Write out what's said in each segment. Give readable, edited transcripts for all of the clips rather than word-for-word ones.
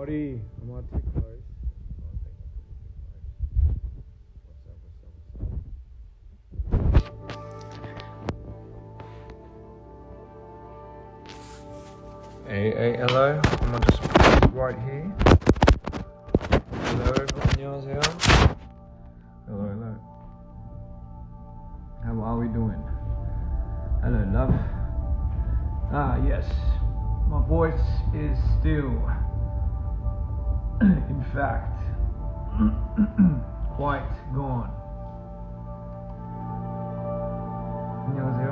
everybody. I'm gonna take those. Hey, hello. I'm gonna just put right here. Hello, 안녕하세요. Hello. How are we doing? Hello, love. Yes. My voice is still, in fact, quite gone. 안녕하세요.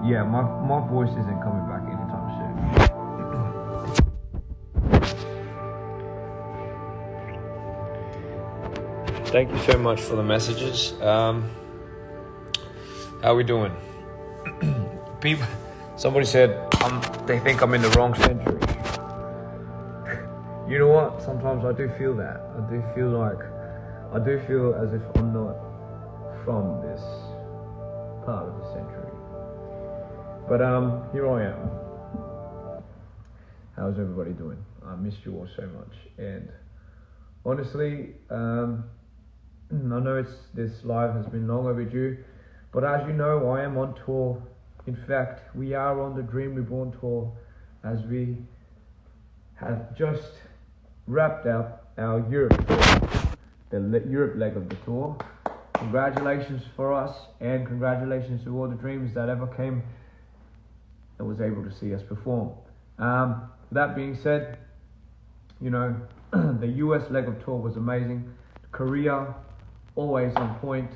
Yeah, my voice isn't coming back anytime soon. Thank you so much for the messages. How we doing? Somebody said they think I'm in the wrong century. You know what? Sometimes I do feel that. I do feel as if I'm not from this part of the century. But here I am. How's everybody doing? I missed you all so much. And honestly, I know this live has been long overdue, but as you know, I am on tour. In fact, we are on the Dream Reborn tour, as we have just wrapped up our Europe tour, the Europe leg of the tour. Congratulations for us, and congratulations to all the dreams that ever came and was able to see us perform. That being said, you know, the US leg of tour was amazing. Korea, always on point.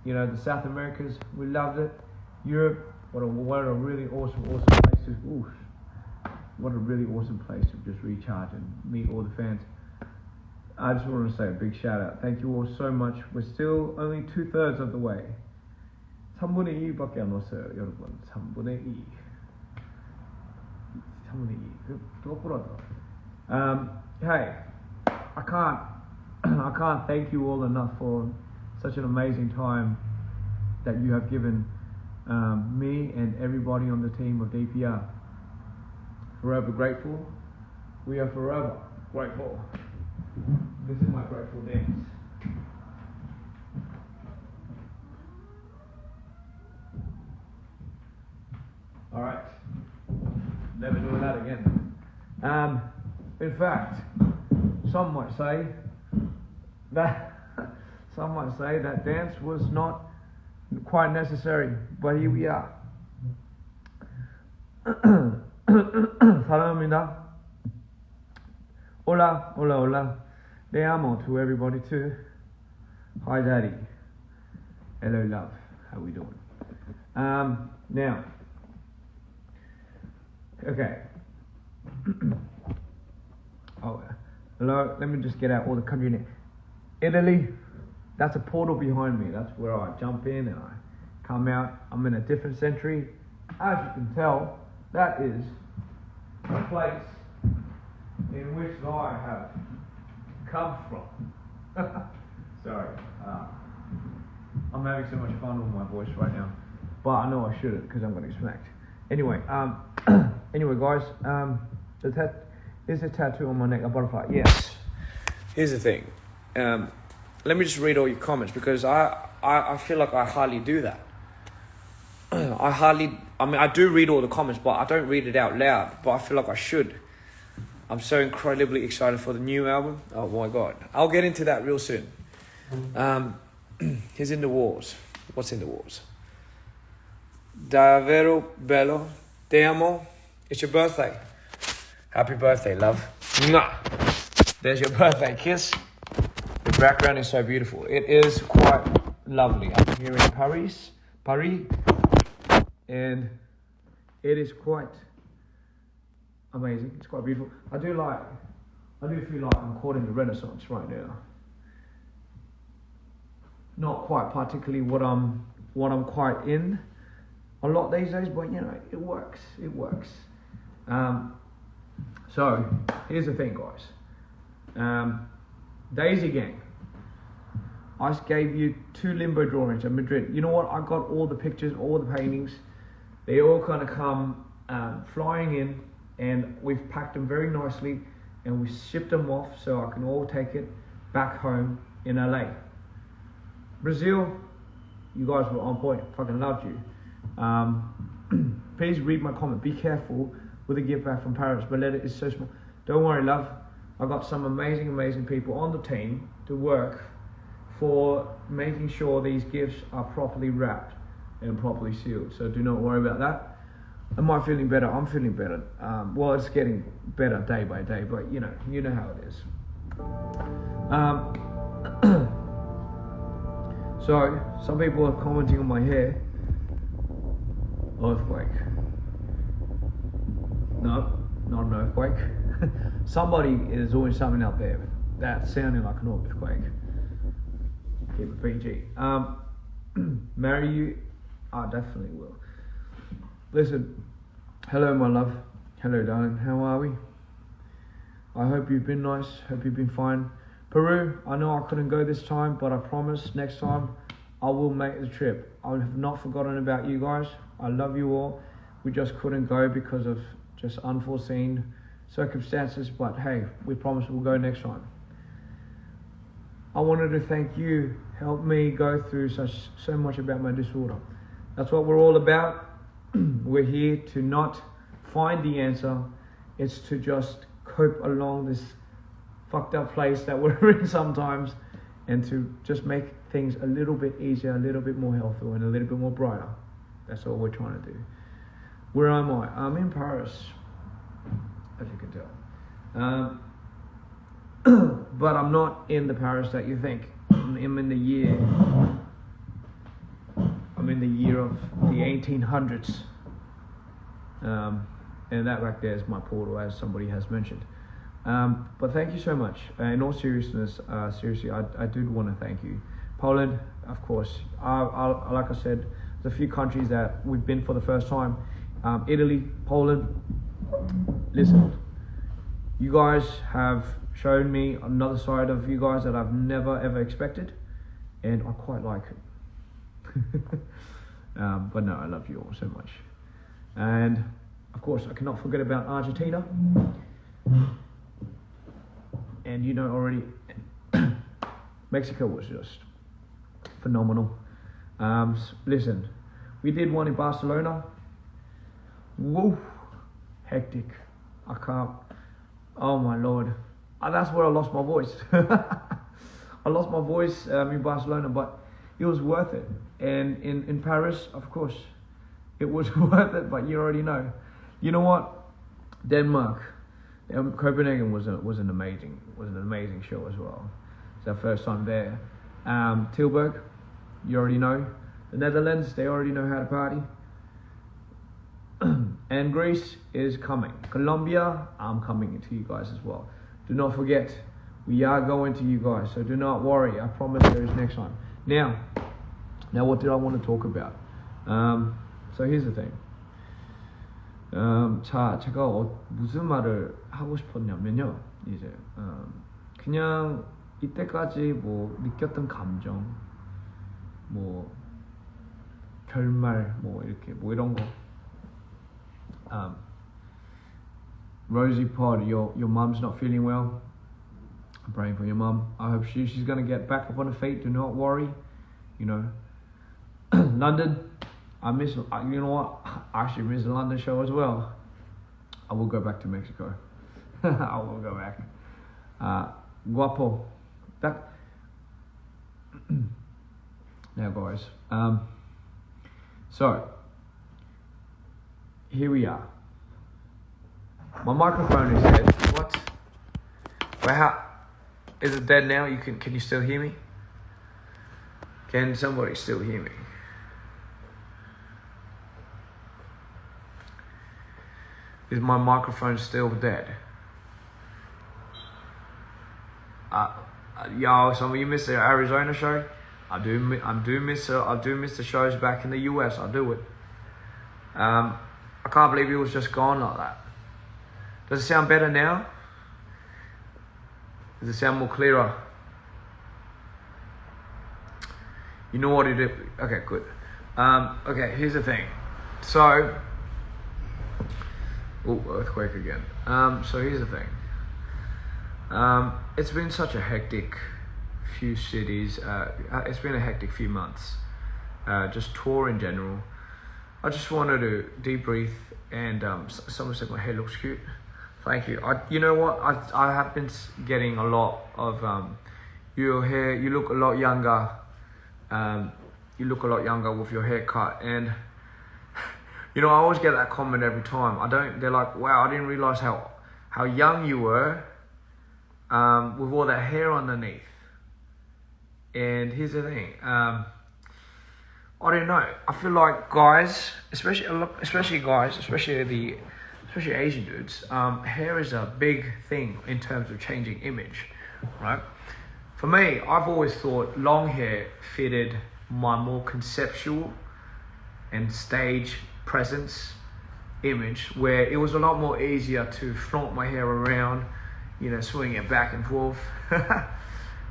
You know, the South Americas, we loved it. Europe, what a really awesome place to, what a really awesome place to just recharge and meet all the fans. I just want to say a big shout out. Thank you all so much. We're still only 2/3 of the way. 3분의 2밖에 안 왔어요, 여러분. 3분의 2. 3분의 2. 똑부러져. Hey, I can't thank you all enough for such an amazing time that you have given me and everybody on the team of DPR. Forever grateful. We are forever grateful. This is my grateful dance. All right, never doing that again. In fact, some might say that dance was not quite necessary, but here we are. 사랑합니다. Hola. Te amo to everybody too. Hi, daddy. Hello, love. How we doing? Now. Okay. Hello. Let me just get out all the country names. Italy. That's a portal behind me. That's where I jump in and I come out. I'm in a different century. As you can tell, that is a place in which I have come from. Sorry. I'm having so much fun with my voice right now, but I know I shouldn't because I'm going to get smacked. Anyway, guys, is a tattoo on my neck a butterfly? Yes. Here's the thing. Let me just read all your comments because I feel like I hardly do that. I do read all the comments, but I don't read it out loud, but I feel like I should. I'm so incredibly excited for the new album. Oh my God. I'll get into that real soon. He's in the walls. What's in the walls? Davvero bello. Te amo. It's your birthday. Happy birthday, love. Mwah. There's your birthday kiss. The background is so beautiful. It is quite lovely. I'm here in Paris, and it is quite amazing. It's quite beautiful. I do feel like I'm caught in the Renaissance right now. Not quite particularly what I'm quite in a lot these days, but you know, it works. So here's the thing, guys. Daisy Gang. I gave you 2 limbo drawings at Madrid. You know what? I got all the pictures, all the paintings. They all kind of come flying in, and we've packed them very nicely, and we shipped them off so I can all take it back home in LA. Brazil, you guys were on point. Fucking loved you. Please read my comment. Be careful with the gift back from Paris. But let it is so small. Don't worry, love. I got some amazing people on the team to work for making sure these gifts are properly wrapped and properly sealed. So do not worry about that. Am I feeling better? I'm feeling better. Well, it's getting better day by day, but you know how it is. So some people are commenting on my hair. Earthquake. No, not an earthquake. Somebody is doing something out there that's sounding like an earthquake. Keep it PG. Marry you? I definitely will. Listen, hello my love. Hello darling, how are we? I hope you've been nice, hope you've been fine. Peru, I know I couldn't go this time, but I promise next time I will make the trip. I have not forgotten about you guys. I love you all. We just couldn't go because of just unforeseen circumstances, but hey, we promise we'll go next time. I wanted to thank you, help me go through so much about my disorder. That's what we're all about. We're here to not find the answer, it's to just cope along this fucked up place that we're in sometimes, and to just make things a little bit easier, a little bit more healthful, and a little bit more brighter. That's all we're trying to do. Where am I? I'm in Paris, as you can tell. But I'm not in the Paris that you think. I'm in the year of the 1800s. And that back there is my portal, as somebody has mentioned. But thank you so much. In all seriousness, seriously, I do want to thank you. Poland, of course. Like I said, there's a few countries that we've been for the first time. Italy, Poland. Listen, you guys have shown me another side of you guys that I've never ever expected, and I quite like it. But no, I love you all so much. And of course, I cannot forget about Argentina. And you know already, Mexico was just phenomenal. Listen, we did one in Barcelona. Woo, hectic. I can't. Oh my lord, that's where I lost my voice. I lost my voice in Barcelona, but it was worth it. And in Paris, of course, it was worth it. But you already know. You know what? Denmark, Copenhagen was an amazing show as well. It's our first time there. Tilburg, you already know. The Netherlands, they already know how to party. And Greece is coming. Colombia, I'm coming to you guys as well. Do not forget, we are going to you guys, so do not worry. I promise there is next time. Now what did I want to talk about? So here's the thing. 자, 제가 무슨 말을 하고 싶었냐면요. 이제 그냥 이때까지 뭐 느꼈던 감정, 뭐 결말, 뭐 이렇게 뭐 이런 거. Rosie Pod, your mum's not feeling well. I'm praying for your mum. I hope she's gonna get back up on her feet. Do not worry. You know, London. I miss. You know what? I actually miss the London show as well. I will go back to Mexico. I will go back. Guapo. Back. Now, guys. So here we are. My microphone is dead. What? Well, how is it dead now? Can you still hear me? Can somebody still hear me? Is my microphone still dead? Y'all, some of you missed the Arizona show. I do miss the shows back in the US. I do it. I can't believe it was just gone like that. Does it sound better now? Does it sound more clearer? You know what it is? Okay, good. Okay, here's the thing. So, earthquake again. So here's the thing. It's been such a hectic few cities. It's been a hectic few months. Just tour in general. I just wanted to debrief, and someone said my hair looks cute. Thank you. You know what? I have been getting a lot of your hair. You look a lot younger. You look a lot younger with your haircut, and you know, I always get that comment every time. They're like, wow, I didn't realize how young you were with all that hair underneath. And here's the thing. I don't know. I feel like guys, especially Asian dudes, hair is a big thing in terms of changing image, right? For me, I've always thought long hair fitted my more conceptual and stage presence image, where it was a lot more easier to flaunt my hair around, you know, swing it back and forth,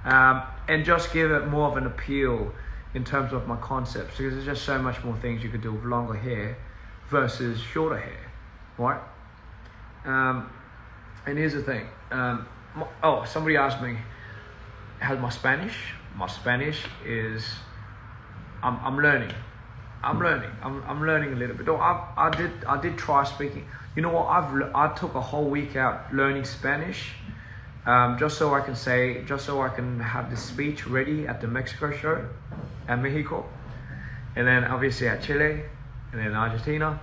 and just give it more of an appeal in terms of my concepts, because there's just so much more things you could do with longer hair versus shorter hair, right? And here's the thing. Somebody asked me, how's my Spanish? My Spanish is, I'm learning. I'm learning a little bit. I did try speaking. You know what? I took a whole week out learning Spanish, just so I can have the speech ready at the Mexico show, at Mexico, and then obviously at Chile, and then Argentina,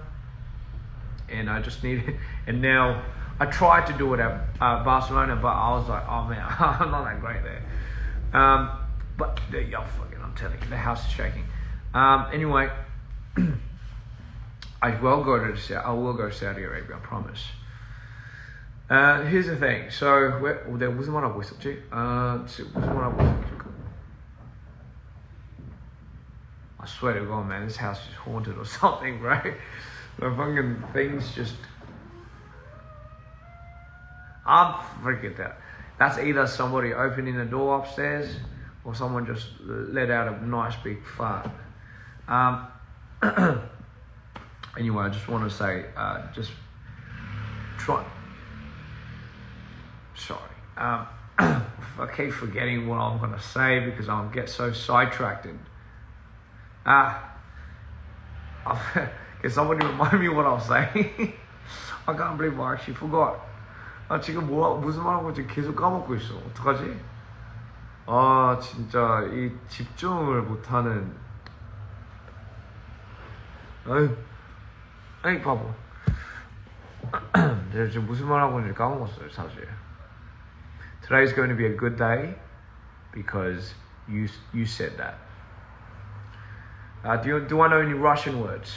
and I just needed. And now I tried to do it at Barcelona, but I was like, oh man, I'm not that great there. But I'm telling you, the house is shaking. Anyway. I will go to Saudi Arabia, I promise. Here's the thing. So, 내가 무슨 말 하고 있었지? I swear to God, man, this house is haunted or something, right? The fucking things just. I'm freaking out. That's either somebody opening the door upstairs or someone just let out a nice big fart. Anyway, I just want to say, just try. Sorry, I keep forgetting what I'm gonna say because I'll get so sidetracked. Can somebody remind me what I was saying? I can't believe I actually forgot. 지금 무슨 말하고 지금 계속 까먹고 있어. 어떡하지? 진짜 이 집중을 못하는. 아이 바보. 내가 지금 무슨 말 하고 있는지 까먹었어요, 사실. Today's going to be a good day because you said that. Do I know any Russian words?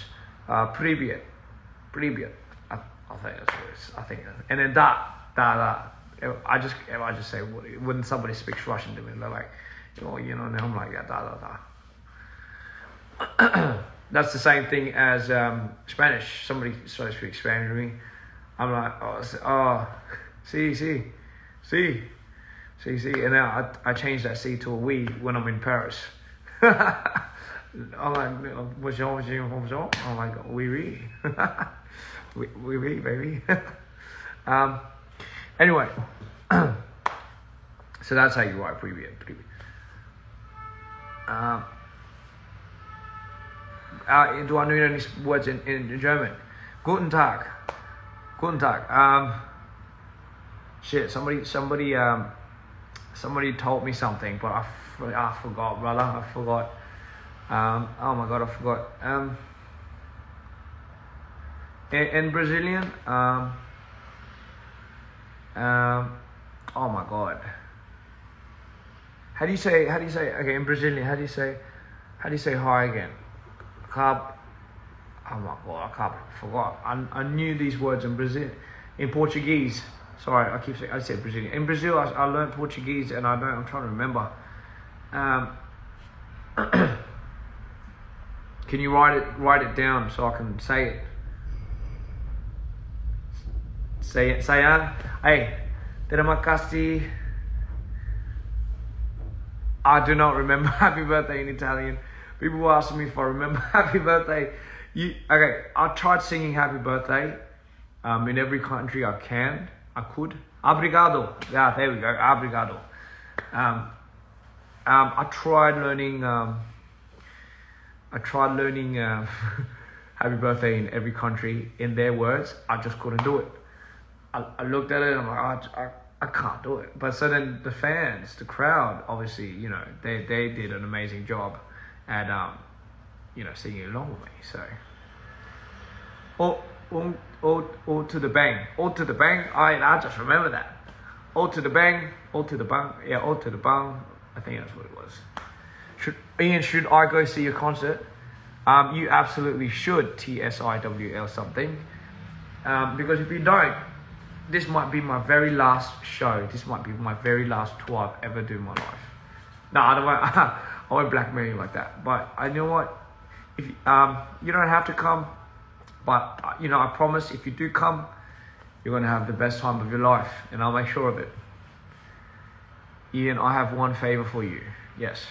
Привет. I think that's what it is. I think. And then da. I just say when somebody speaks Russian to me, they're like, you know, and I'm like, yeah, da. That's the same thing as Spanish. Somebody starts speaking Spanish to me. I'm like, sí. And now I change that C to a we when I'm in Paris. I'm like, bonjour. I'm like, oui. Oui, baby. Anyway, so that's how you write привет. Do I know any words in German? Guten Tag. Shit, somebody told me something, but I forgot, brother. I forgot. Oh my God, I forgot. In Brazilian, oh my God. How do you say? Okay, in Brazilian, how do you say hi again? Oh my God, I forgot. I knew these words in Brazil, in Portuguese. Sorry, I said Brazilian. In Brazil, I learned Portuguese, and I'm trying to remember. Can you write it down so I can say it? Say it. Hey, terima kasih. I do not remember happy birthday in Italian. People were asking me if I remember happy birthday. Okay, I tried singing happy birthday in every country I could. Obrigado. Yeah, there we go. Obrigado. I tried learning happy birthday in every country in their words. I just couldn't do it. I looked at it and I'm like, I can't do it. But so then the fans, the crowd, obviously, you know, they did an amazing job at you know, singing along with me. So all to the bang, all to the bang. I just remember that. All to the bang, all to the bang. Yeah, all to the bang. I think that's what it was. Should I go see your concert? You absolutely should. TSIWL something. Because if you don't, this might be my very last show. This might be my very last tour I've ever do in my life. No, I won't blackmail you like that. But you know what? If you don't have to come, but you know, I promise if you do come, you're gonna have the best time of your life, and I'll make sure of it. Ian, I have one favor for you. Yes.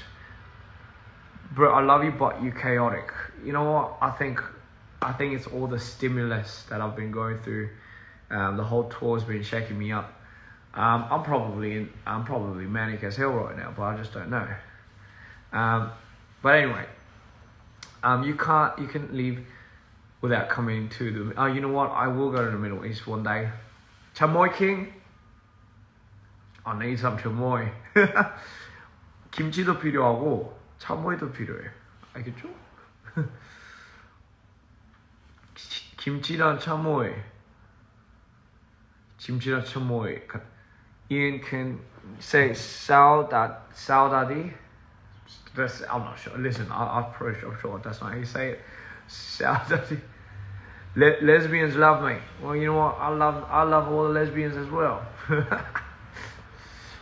Bro, I love you, but you're chaotic. You know what? I think it's all the stimulus that I've been going through. The whole tour's been shaking me up. I'm probably manic as hell right now, but I just don't know. But anyway, you can leave without coming to the. Oh, you know what? I will go to the Middle East one day. Chamoy King. I need some chamoy. 김치도 필요하고 chamoy도 필요해. 알겠죠? 김치랑 chamoy. 김치랑 chamoy. Ian can say saudade. I'm not sure. Listen, I'm sure that's not how you say it. Saudade. Lesbians love me. Well, you know what? I love all the lesbians as well.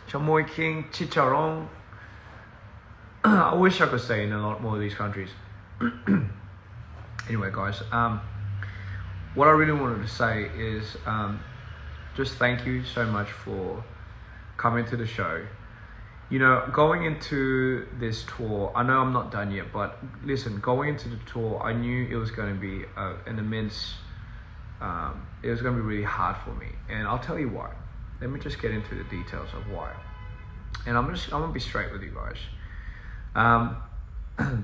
Chamoy King, chicharron. I wish I could stay in a lot more of these countries. Anyway, guys, what I really wanted to say is just thank you so much for coming to the show. You know, going into this tour, I know I'm not done yet, but listen, going into the tour, I knew it was going to be an immense, it was going to be really hard for me. And I'll tell you why. Let me just get into the details of why. And I'm going to be straight with you guys.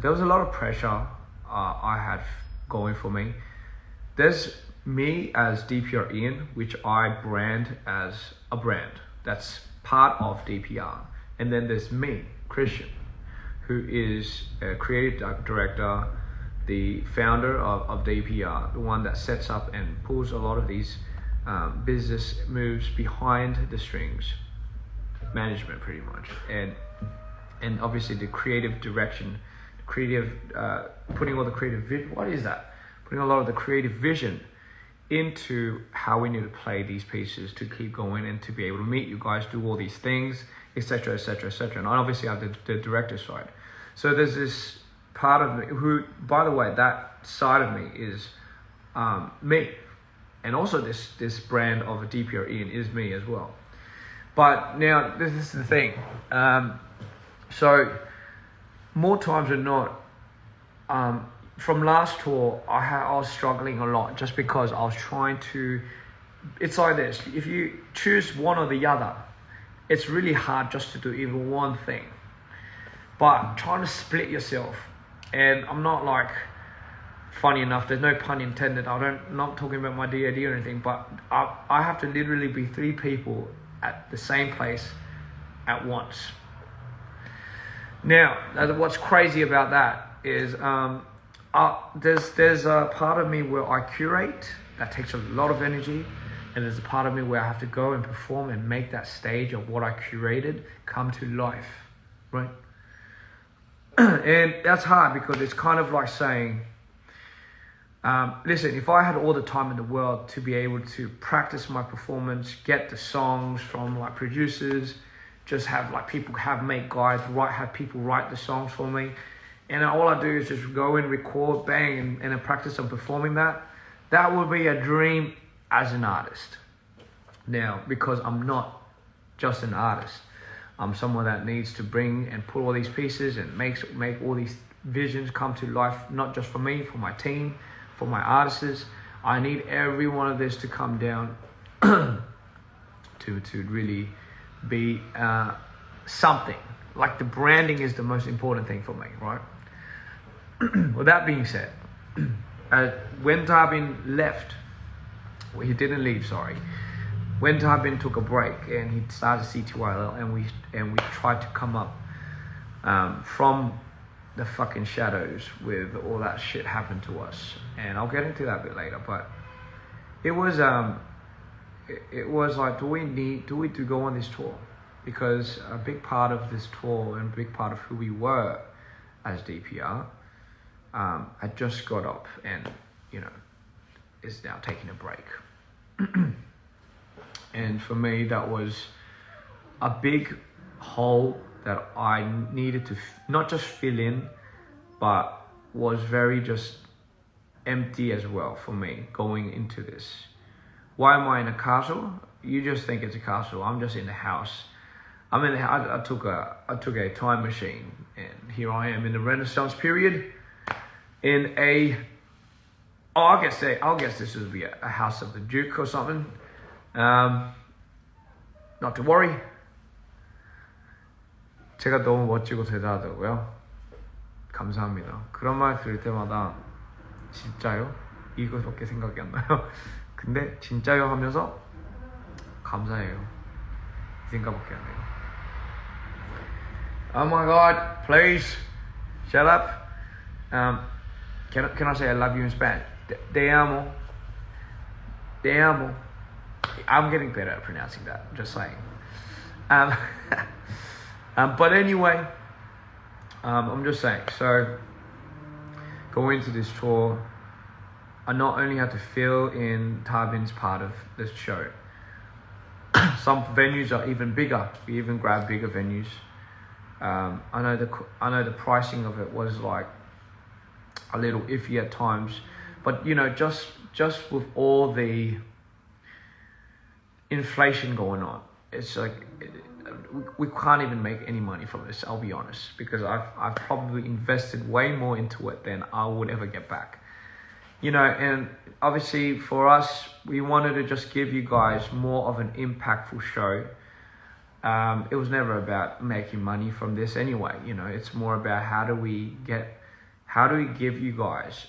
There was a lot of pressure I had going for me. There's me as DPR IAN, which I brand as a brand that's part of DPR. And then there's me, Christian, who is a creative director, the founder of DPR, the one that sets up and pulls a lot of these business moves behind the strings, management pretty much, and obviously the creative direction, putting all the creative putting a lot of the creative vision into how we need to play these pieces to keep going and to be able to meet you guys, do all these things, etc., etc., etc. And obviously I have the director side. So there's this part of me who, by the way, that side of me is me, and also this brand of a DPR IAN is me as well. But now this is the thing. So more times than not, from last tour, I was struggling a lot just because I was trying to. It's like this: if you choose one or the other, it's really hard just to do even one thing. But trying to split yourself, and I'm not like, funny enough, there's no pun intended. I'm not talking about my DAD or anything, but I have to literally be 3 people at the same place at once. Now, what's crazy about that is there's a part of me where I curate that takes a lot of energy, and there's a part of me where I have to go and perform and make that stage of what I curated come to life, right? And that's hard because it's kind of like saying, listen, if I had all the time in the world to be able to practice my performance, get the songs from like producers, just have like people make guides, have people write the songs for me, and all I do is just go and record, bang, and then practice on performing that would be a dream as an artist. Now, because I'm not just an artist, I'm someone that needs to bring and put all these pieces and make all these visions come to life, not just for me, for my team, for my artists. I need every one of this to come down to really be something. Like the branding is the most important thing for me, right? With that being said, when Tarbin left, well, he didn't leave, sorry. When Tarbin took a break and he started CTYL and we tried to come up from the fucking shadows with all that shit happened to us, and I'll get into that a bit later, but it was like, do we need to go on this tour? Because a big part of this tour and a big part of who we were as DPR had just got up and, you know, is now taking a break. And for me, that was a big hole that I needed to not just fill in, but was very just empty as well for me going into this. Why am I in a castle? You just think it's a castle. I'm just in the house. I'm in the house. I took a time machine, and here I am in the Renaissance period. In a, I'll guess this would be a house of the Duke or something. Not to worry. 제가 너무 멋지고 대단하다고요? 감사합니다. 그런 말 들을 때마다 진짜요? 이거밖에 생각이 안 나요. 근데 진짜요 하면서 감사해요. 이 생각밖에 안 해요. Oh my god, please shut up. Can I say I love you in Spanish? Te amo. Te amo. I'm getting better at pronouncing that, just saying. But anyway, I'm just saying, so going into this tour, I not only had to fill in Tarbin's part of this show. Some venues are even bigger. We even grabbed bigger venues. I know the pricing of it was like a little iffy at times, but you know, just with all the inflation going on, it's like we can't even make any money from this. I'll be honest, because I've probably invested way more into it than I would ever get back. You know, and obviously for us, we wanted to just give you guys more of an impactful show. It was never about making money from this anyway. You know, it's more about how do we give you guys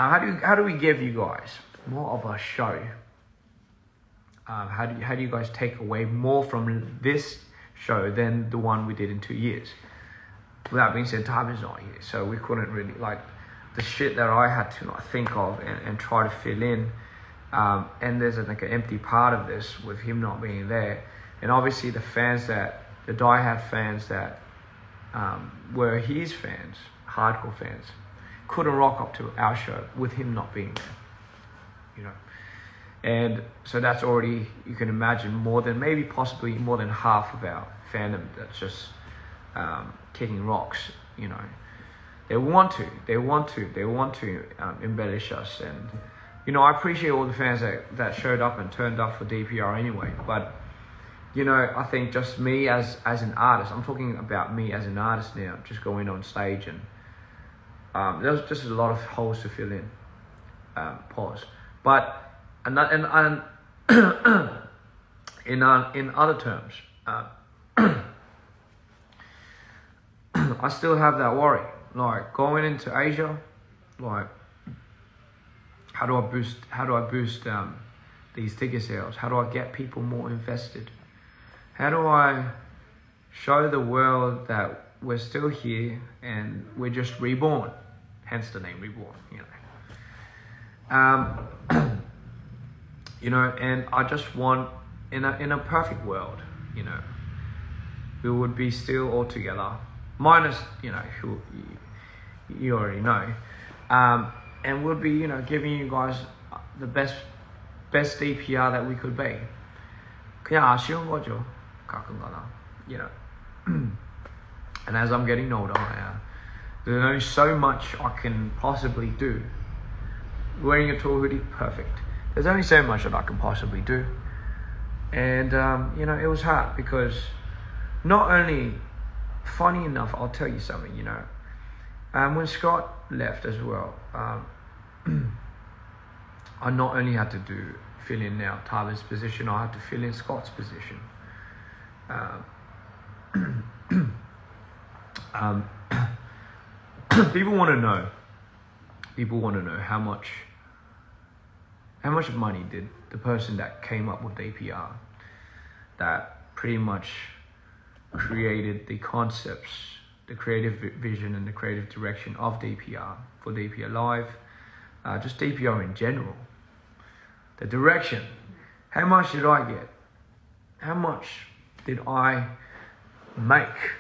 how do we give you guys more of a show? How do you guys take away more from this show than the one we did in 2 years? With that being said, time is not here, so we couldn't really, like, the shit that I had to think of and try to fill in. And there's like an empty part of this with him not being there. And obviously the diehard fans that were his fans, hardcore fans, couldn't rock up to our show with him not being there, you know. And so that's already, you can imagine, possibly more than half of our fandom that's just kicking rocks, you know. They want to embellish us. And you know, I appreciate all the fans that showed up and turned up for DPR anyway, but you know, I think just me as an artist, I'm talking about me as an artist now, just going on stage, and there's just a lot of holes to fill in. Pause. But in other terms, I still have that worry. Like going into Asia, like how do I boost these ticket sales? How do I get people more invested? How do I show the world that we're still here and we're just reborn? Hence the name Reborn, you know. You know, and I just want, in a perfect world, you know, we would be still all together, minus, you know, who you already know, and we'll be, you know, giving you guys the best DPR that we could be. 그냥 아쉬운 거죠, 가끔가다, you know. And as I'm getting older, there's only so much I can possibly do. Wearing a tour hoodie, perfect. There's only so much that I can possibly do. And you know, it was hard because not only, funny enough, I'll tell you something, you know, when Scott left as well, I not only had to fill in now Tyler's position, I had to fill in Scott's position. People want to know how much money did the person that came up with DPR, that pretty much created the concepts, the creative vision and the creative direction of DPR, for DPR Live, just DPR in general, the direction. How much did I get? How much did I make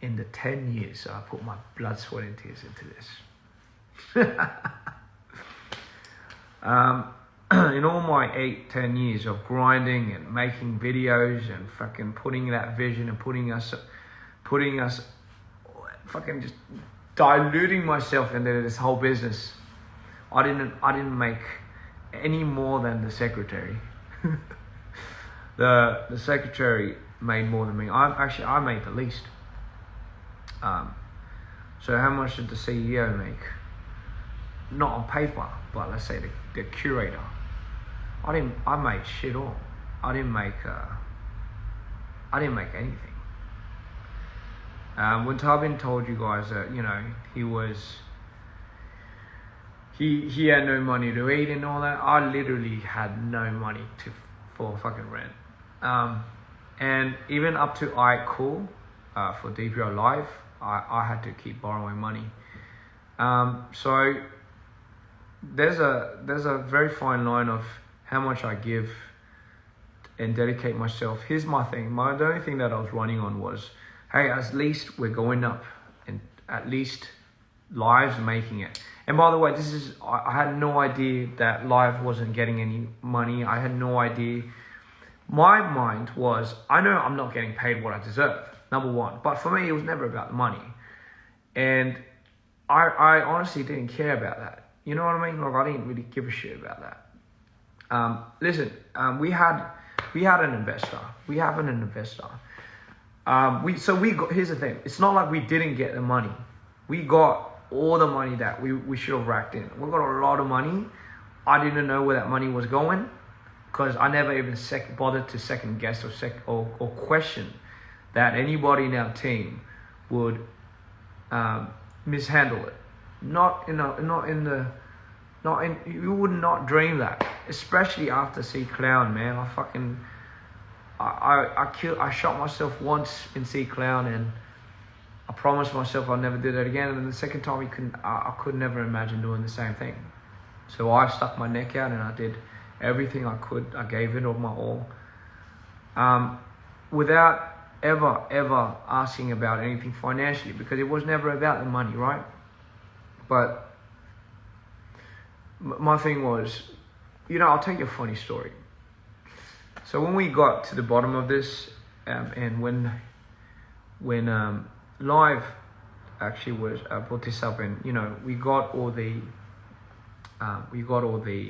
in the 10 years I put my blood, sweat and tears into this? In all my 8-10 years of grinding and making videos and fucking putting that vision and putting us fucking just diluting myself into this whole business, I didn't make any more than the secretary. The secretary made more than me. I made the least. So how much did the CEO make? Not on paper, but let's say the curator. I made shit all. I didn't make anything. When Tarbin told you guys that, you know, he had no money to eat and all that, I literally had no money for fucking rent. And even up to artistry for DPR Live, I had to keep borrowing money. So there's a very fine line of how much I give and dedicate myself. Here's my thing. The only thing that I was running on was, hey, at least we're going up, and at least Live's making it. And by the way, I had no idea that Live wasn't getting any money. I had no idea. My mind was, I know I'm not getting paid what I deserve, number one. But for me, it was never about the money. And I honestly didn't care about that. You know what I mean? Like, I didn't really give a shit about that. Listen, we had an investor. We have an investor. Here's the thing. It's not like we didn't get the money. We got all the money that we should have racked in. We got a lot of money. I didn't know where that money was going because I never even bothered to second guess or question that anybody in our team would mishandle it. You would not dream that, especially after C Clown, man. I shot myself once in C Clown, and I promised myself I'd never do that again. And then the second time, I could never imagine doing the same thing. So I stuck my neck out and I did everything I could. I gave it all my all, without ever asking about anything financially, because it was never about the money, right? But my thing was, you know, I'll tell you a funny story. So when we got to the bottom of this, and when Live actually was brought this up, and you know, we got all the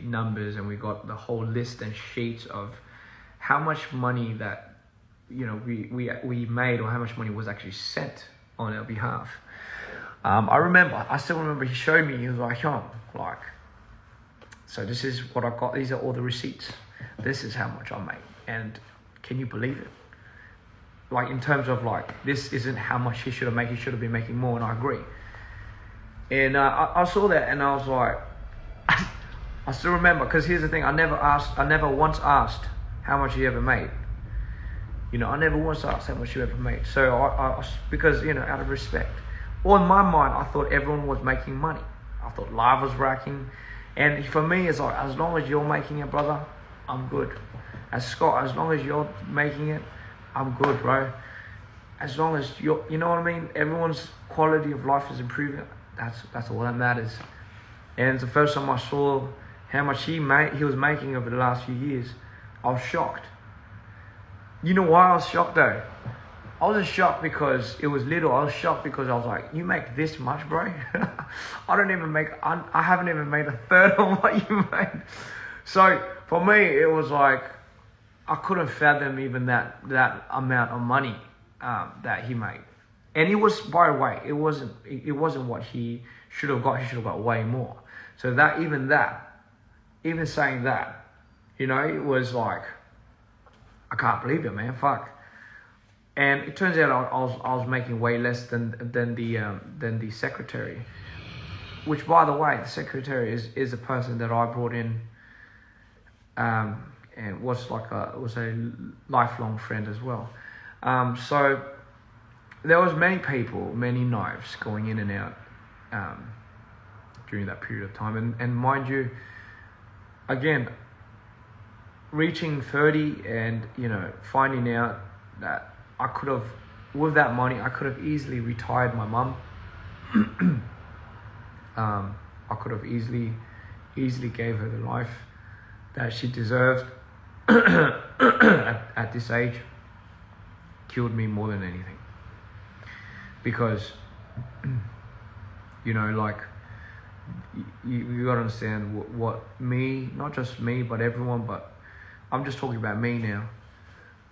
numbers, and we got the whole list and sheets of how much money that, you know, we made, or how much money was actually sent on our behalf. I still remember he showed me. He was like, "Yo, like, so this is what I got. These are all the receipts. This is how much I made." And can you believe it? Like, in terms of like, this isn't how much he should have made. He should have been making more, and I agree. And I saw that, and I was like, I still remember, because here's the thing: I never once asked how much he ever made. You know, I never once asked how much he ever made. So I because, you know, out of respect. Or in my mind, I thought everyone was making money. I thought Live was racking. And for me, it's like, as long as you're making it, brother, I'm good. As Scott, as long as you're making it, I'm good, bro. As long as you know what I mean? Everyone's quality of life is improving. That's all that matters. And the first time I saw how much he was making over the last few years, I was shocked. You know why I was shocked though? I wasn't shocked because it was little. I was shocked because I was like, you make this much, bro? I haven't even made a third of what you made. So for me, it was like, I couldn't fathom even that amount of money that he made. And it was, by the way, it wasn't what he should have got. He should have got way more. So even saying that, you know, it was like, I can't believe it, man. Fuck. And it turns out I was making way less than the secretary, which, by the way, the secretary is a person that I brought in, and was a lifelong friend as well. So there was many people, many knives going in and out during that period of time. And mind you, again, reaching 30 and, you know, finding out that I could have, with that money, I could have easily retired my mum. I could have easily gave her the life that she deserved at this age. Killed me more than anything. Because, you know, like, you gotta understand what me, not just me, but everyone, but I'm just talking about me now.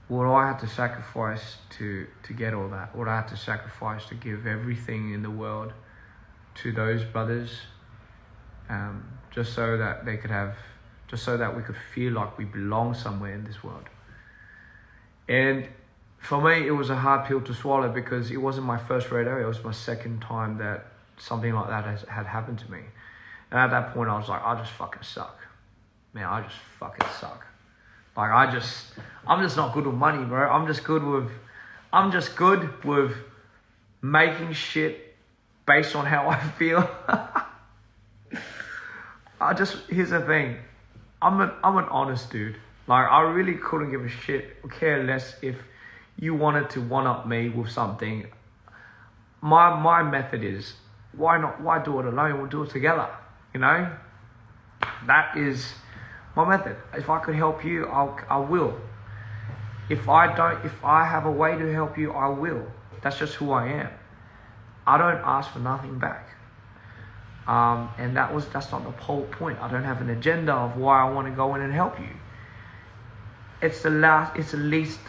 What I had to sacrifice to get all that, what I had to sacrifice to give everything in the world to those brothers, just so that they could have, just so that we could feel like we belong somewhere in this world. And for me, it was a hard pill to swallow, because it wasn't my first rodeo. It was my second time that something like that had happened to me. And at that point, I was like, I just fucking suck. Man, I just fucking suck. Like, I'm just not good with money, bro. I'm just good with making shit based on how I feel. Here's the thing. I'm an honest dude. Like, I really couldn't give a shit or care less if you wanted to one-up me with something. My method is, why do it alone? We'll do it together, you know? That is my method. If I could help you, I will. If I have a way to help you, I will. That's just who I am. I don't ask for nothing back. And that's not the whole point. I don't have an agenda of why I want to go in and help you. It's the least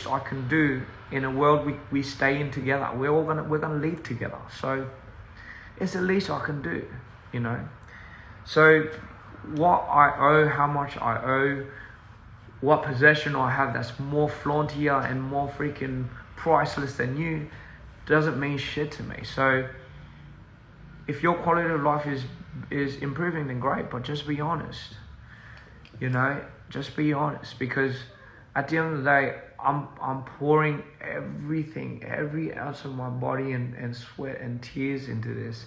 I can do in a world we stay in together. We're gonna leave together. So it's the least I can do, you know. So what I owe, how much I owe, what possession I have that's more flauntier and more freaking priceless than you, doesn't mean shit to me. So if your quality of life is improving, then great, but just be honest. You know, just be honest, because at the end of the day, I'm pouring everything, every ounce of my body and sweat and tears into this,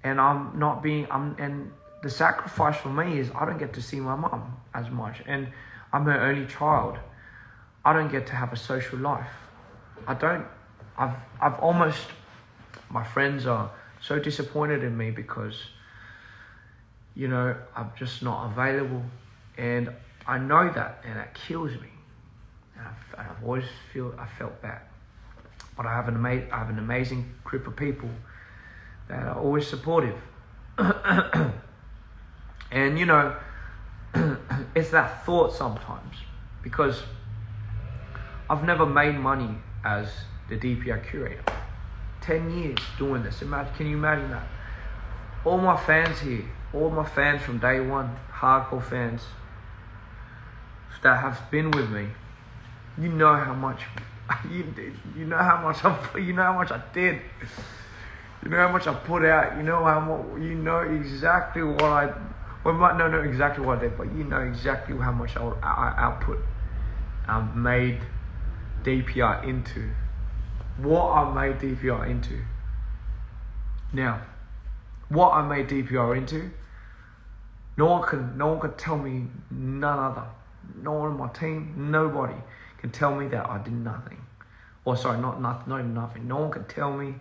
and and the sacrifice for me is I don't get to see my mum as much, and I'm her only child. I don't get to have a social life. I've almost, my friends are so disappointed in me because, you know, I'm just not available, and I know that, and it kills me. And I've always felt bad, but I have an amazing group of people that are always supportive. And you know, it's that thought sometimes, because I've never made money as the DPR curator. 10 years doing this. Can you imagine that? All my fans here, all my fans from day one, hardcore fans that have been with me, you know how much you know how much I did. You know how much I put out. You know exactly what I. Well, might not know exactly what I did, but you know exactly how much I output. I've made DPR into. What I made DPR into. Now, what I made DPR into, no one could tell me none other. No one on my team, nobody can tell me that I did nothing. Or sorry, not even nothing. No one can tell me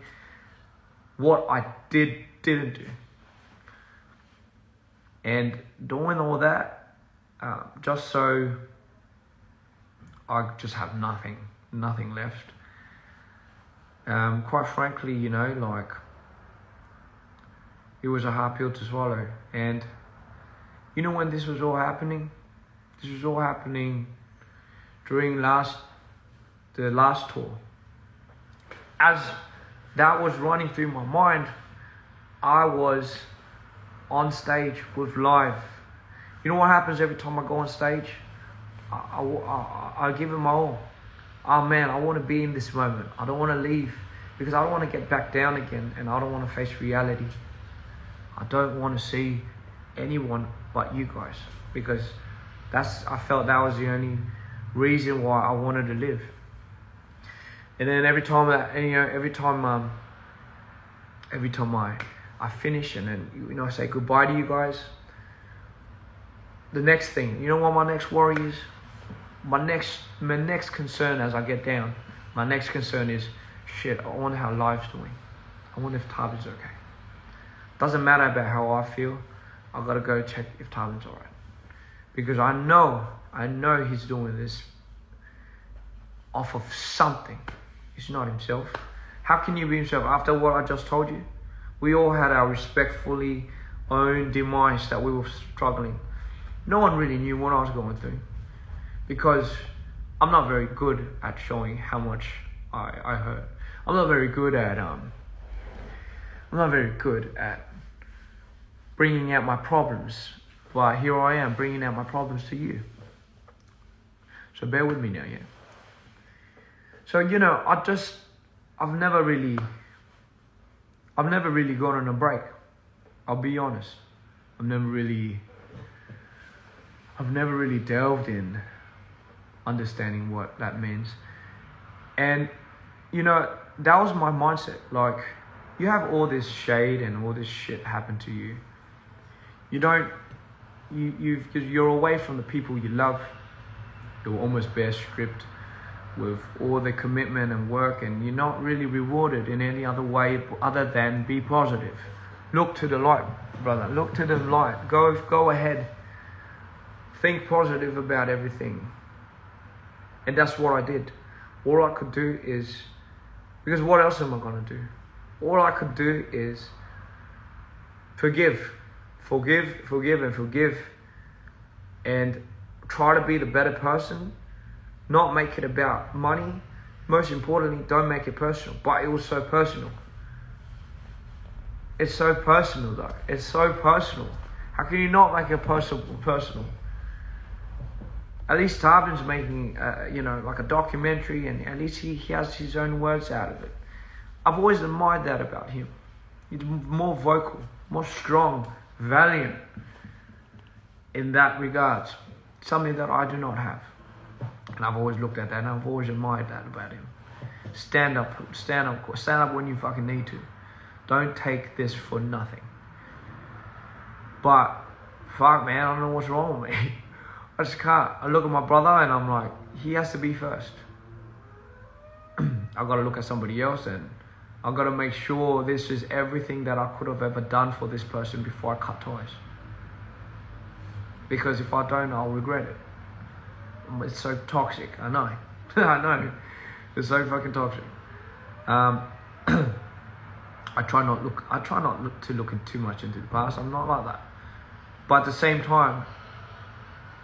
what I didn't do. And doing all that, just so I just have nothing left. Quite frankly, you know, like, it was a hard pill to swallow. And you know when this was all happening, This was all happening during the last tour. As that was running through my mind, I was on stage with live. You know what happens every time I go on stage? I give it my all. Oh man, I want to be in this moment. I don't want to leave because I don't want to get back down again, and I don't want to face reality. I don't want to see anyone but you guys, because I felt that was the only reason why I wanted to live. And then every time I finish and then I say goodbye to you guys, the next thing, you know what my next worry is? My next concern as I get down, my next concern is, shit, I wonder how Live's doing. I wonder if Tarbin's okay. Doesn't matter about how I feel, I gotta go check if Tarbin's alright. Because I know he's doing this off of something. He's not himself. How can you be himself after what I just told you? We all had our respectfully own demise that we were struggling. No one really knew what I was going through, because I'm not very good at showing how much I hurt. I'm not very good at bringing out my problems, but here I am bringing out my problems to you. So bear with me now, yeah. So I've never really gone on a break. I'll be honest. I've never really delved in understanding what that means. And that was my mindset. Like, you have all this shade and all this shit happen to you. You're away from the people you love. You're almost bare stripped with all the commitment and work, and you're not really rewarded in any other way other than be positive. Look to the light, brother. Look to the light. Go ahead. Think positive about everything. And that's what I did. All I could do is, because what else am I going to do? All I could do is forgive, and try to be the better person. Not make it about money. Most importantly, don't make it personal. But it was so personal. It's so personal though. It's so personal. How can you not make it personal? At least Tarbin's making, like a documentary, and at least he has his own words out of it. I've always admired that about him. He's more vocal, more strong, valiant in that regards. Something that I do not have. And I've always looked at that, and I've always admired that about him. Stand up when you fucking need to. Don't take this for nothing. But, fuck man, I don't know what's wrong with me. I just can't. I look at my brother and I'm like, he has to be first. I gotta look at somebody else, and I gotta make sure this is everything that I could have ever done for this person before I cut ties. Because if I don't, I'll regret it. It's so toxic, I know. I know. It's so fucking toxic. I try not to look too much into the past. I'm not like that. But at the same time,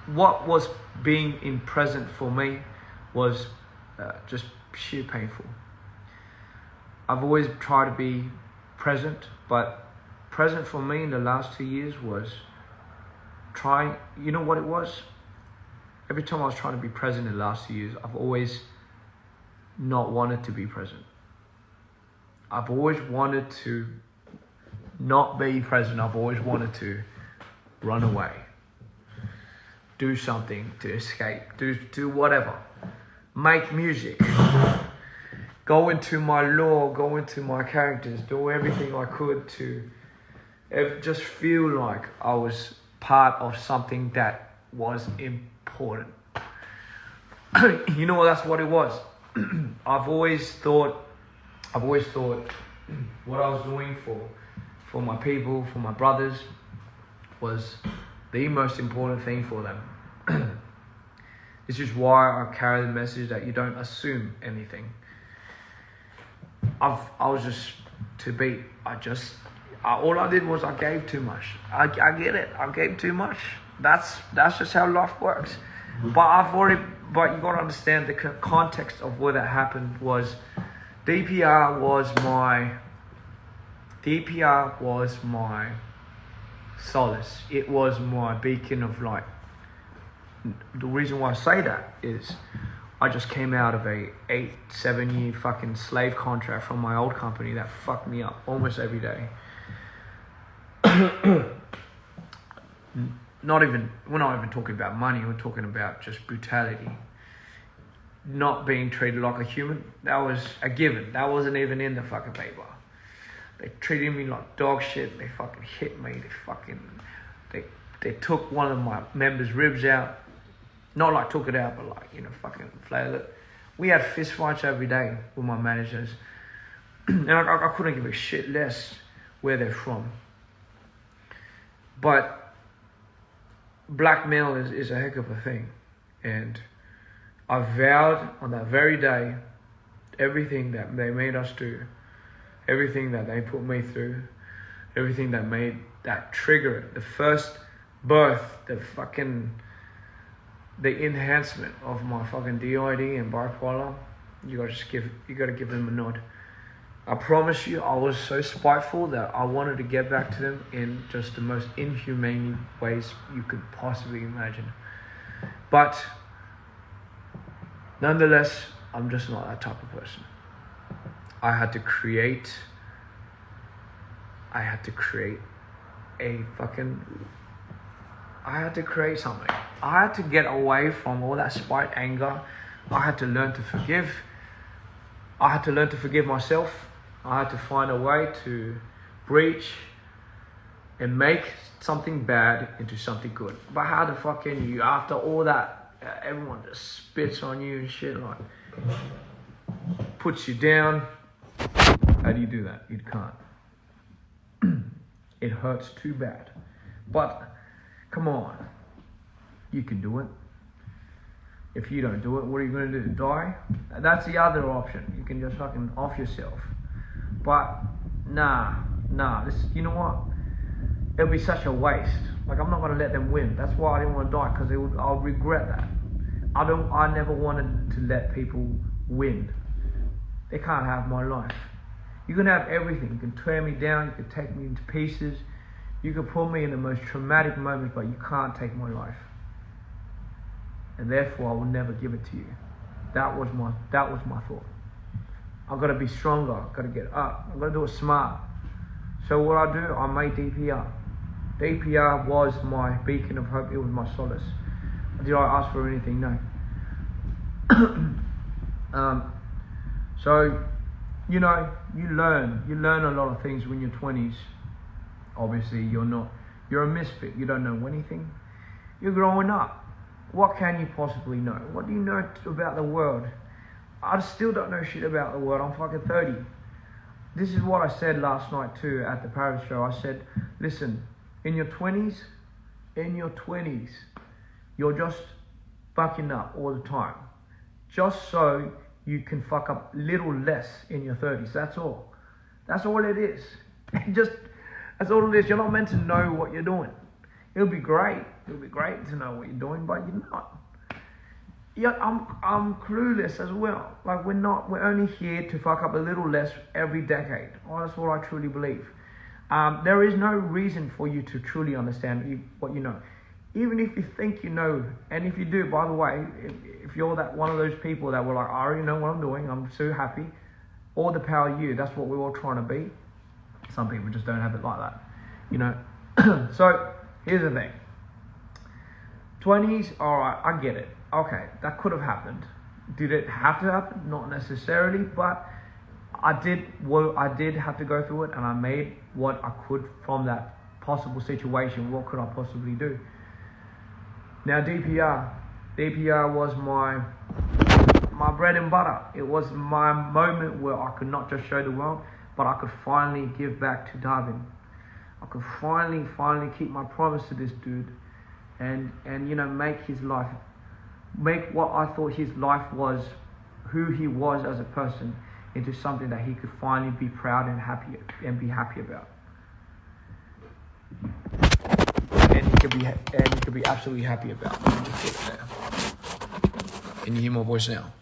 what was being in present for me was just sheer painful. I've always tried to be present, but present for me in the last 2 years was trying, you know what it was? Every time I was trying to be present in the last 2 years, I've always not wanted to be present. I've always wanted to not be present. I've always wanted to run away. Do something to escape. Do whatever. Make music. Go into my lore. Go into my characters. Do everything I could to just feel like I was part of something that was important. You know, that's what it was. I've always thought what I was doing for my people, for my brothers, was the most important thing for them. This is why I carry the message that you don't assume anything. I was just too beat. All I did was I gave too much. I get it. I gave too much. That's just how life works. But you gotta understand the context of where that happened was DPR was my solace. It was my beacon of light. The reason why I say that is I just came out of a 7 year fucking slave contract from my old company that fucked me up almost every day. We're not even talking about money, we're talking about just brutality. Not being treated like a human, that was a given. That wasn't even in the fucking paper. They treated me like dog shit. They fucking hit me. They took one of my members' ribs out. Not like took it out, but like, fucking flailed it. We had fist fights every day with my managers. And I couldn't give a shit less where they're from. But blackmail is a heck of a thing. And I vowed on that very day, everything that they made us do, everything that they put me through, everything that made that trigger, the first birth, the enhancement of my fucking DID and bipolar, you gotta give them a nod. I promise you, I was so spiteful that I wanted to get back to them in just the most inhumane ways you could possibly imagine. But nonetheless, I'm just not that type of person. I had to create something. I had to get away from all that spite, anger. I had to learn to forgive. I had to learn to forgive myself. I had to find a way to breach and make something bad into something good. But how the fuck can you, after all that, everyone just spits on you and shit, like, puts you down. How do you do that? You can't. It hurts too bad. But come on, you can do it. If you don't do it, what are you going to do? Die? That's the other option. You can just fucking off yourself. But nah. You know what? It'll be such a waste. Like, I'm not going to let them win. That's why I didn't want to die, because I'll regret that. I never wanted to let people win. They can't have my life. You can have everything. You can tear me down. You can take me into pieces. You can put me in the most traumatic moments, but you can't take my life. And therefore, I will never give it to you. That was my thought. I've got to be stronger. I've got to get up. I've got to do it smart. So what I do, I made DPR. DPR was my beacon of hope. It was my solace. Did I ask for anything? No. So, you learn a lot of things when you're 20s. Obviously, you're a misfit. You don't know anything. You're growing up. What can you possibly know? What do you know about the world? I still don't know shit about the world. I'm fucking 30. This is what I said last night too at the Paris show. I said, listen, in your 20s, you're just fucking up all the time. Just so you can fuck up a little less in your 30s. That's all. That's all it is. That's all it is. You're not meant to know what you're doing. It'll be great. It'll be great to know what you're doing, but you're not. Yeah, I'm clueless as well. Like, we're only here to fuck up a little less every decade. Oh, that's what I truly believe. There is no reason for you to truly understand what you know. Even if you think you know, and if you do, by the way, if you're that one of those people that were like, I already know what I'm doing, I'm so happy, all the power you, that's what we're all trying to be. Some people just don't have it like that, So, here's the thing. 20s, alright, I get it. Okay, that could have happened. Did it have to happen? Not necessarily, but I did have to go through it, and I made what I could from that possible situation. What could I possibly do? Now DPR was my bread and butter. It was my moment where I could not just show the world, but I could finally give back to Darwin. I could finally keep my promise to this dude, and make his life, make what I thought his life was, who he was as a person, into something that he could finally be proud and happy and be happy about. And could be absolutely happy about. Let me put it there. Can you hear my voice now?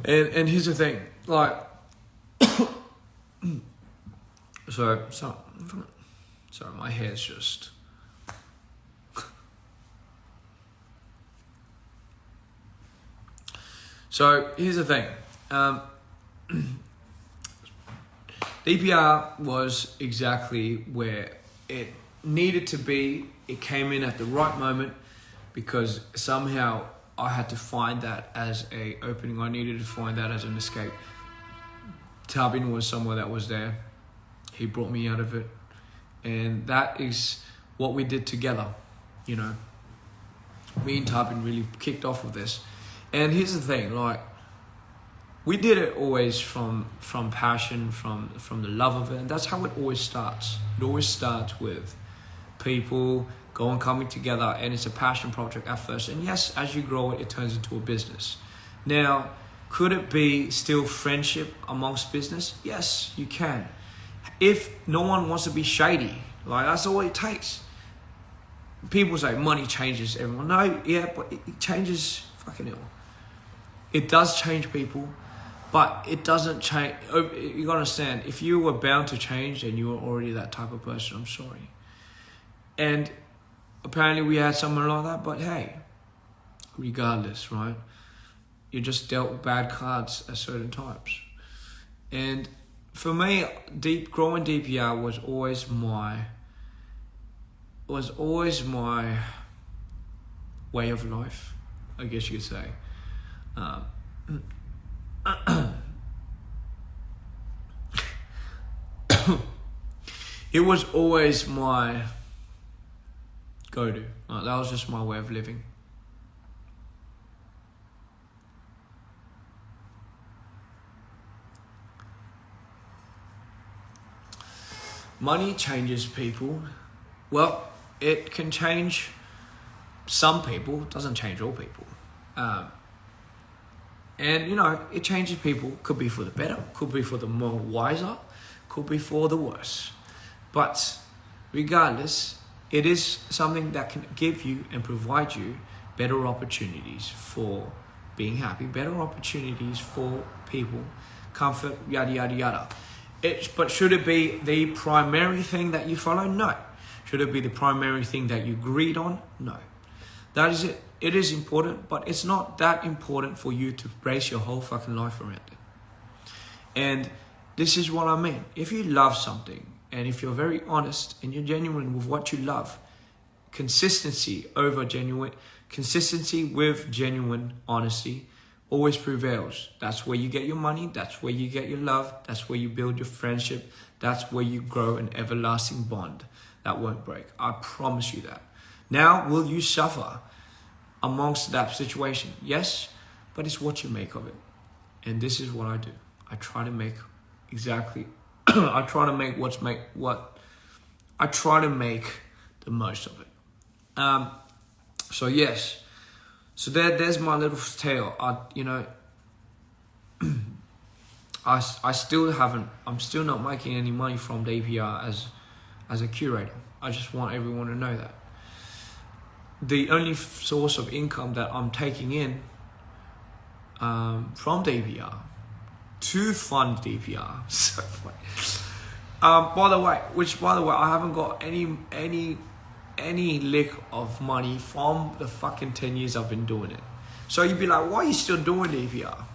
And here's the thing, like, so sorry, my hair's just. So here's the thing, DPR was exactly where it needed to be. It came in at the right moment because somehow I had to find that as a opening. I needed to find that as an escape. Tabin was somewhere that was there. He brought me out of it. And that is what we did together, you know. Me and Tabin really kicked off with this. And here's the thing, like, we did it always from passion, from the love of it. And that's how it always starts. It always starts with people coming together, and it's a passion project at first. And yes, as you grow it turns into a business. Now, could it be still friendship amongst business? Yes, you can. If no one wants to be shady, like, that's all it takes. People say money changes everyone. No, yeah, but it changes fucking ill. It does change people, but it doesn't change. You gotta understand, if you were bound to change and you were already that type of person, I'm sorry. And apparently we had someone like that, but hey, regardless, right? You're just dealt bad cards at certain times. And for me, growing DPR was always my way of life, I guess you could say. It was always my go-to. Like, that was just my way of living. Money changes people. Well, it can change some people. It doesn't change all people. And, you know, it changes people. Could be for the better. Could be for the more wiser. Could be for the worse. But regardless, it is something that can give you and provide you better opportunities for being happy, better opportunities for people, comfort, yada, yada, yada. But should it be the primary thing that you follow? No. Should it be the primary thing that you agreed on? No. That is it. It is important, but it's not that important for you to base your whole fucking life around it. And this is what I mean. If you love something, and if you're very honest and you're genuine with what you love, consistency with genuine honesty always prevails. That's where you get your money. That's where you get your love. That's where you build your friendship. That's where you grow an everlasting bond that won't break. I promise you that. Now, will you suffer amongst that situation? Yes, but it's what you make of it. And this is what I do. I try to make I try to make the most of it. So yes. So there's my little tale. I'm still not making any money from DPR as a curator. I just want everyone to know that. The only source of income that I'm taking in from DPR to fund DPR. So funny. By the way, I haven't got any lick of money from the fucking 10 years I've been doing it. So you'd be like, why are you still doing DPR?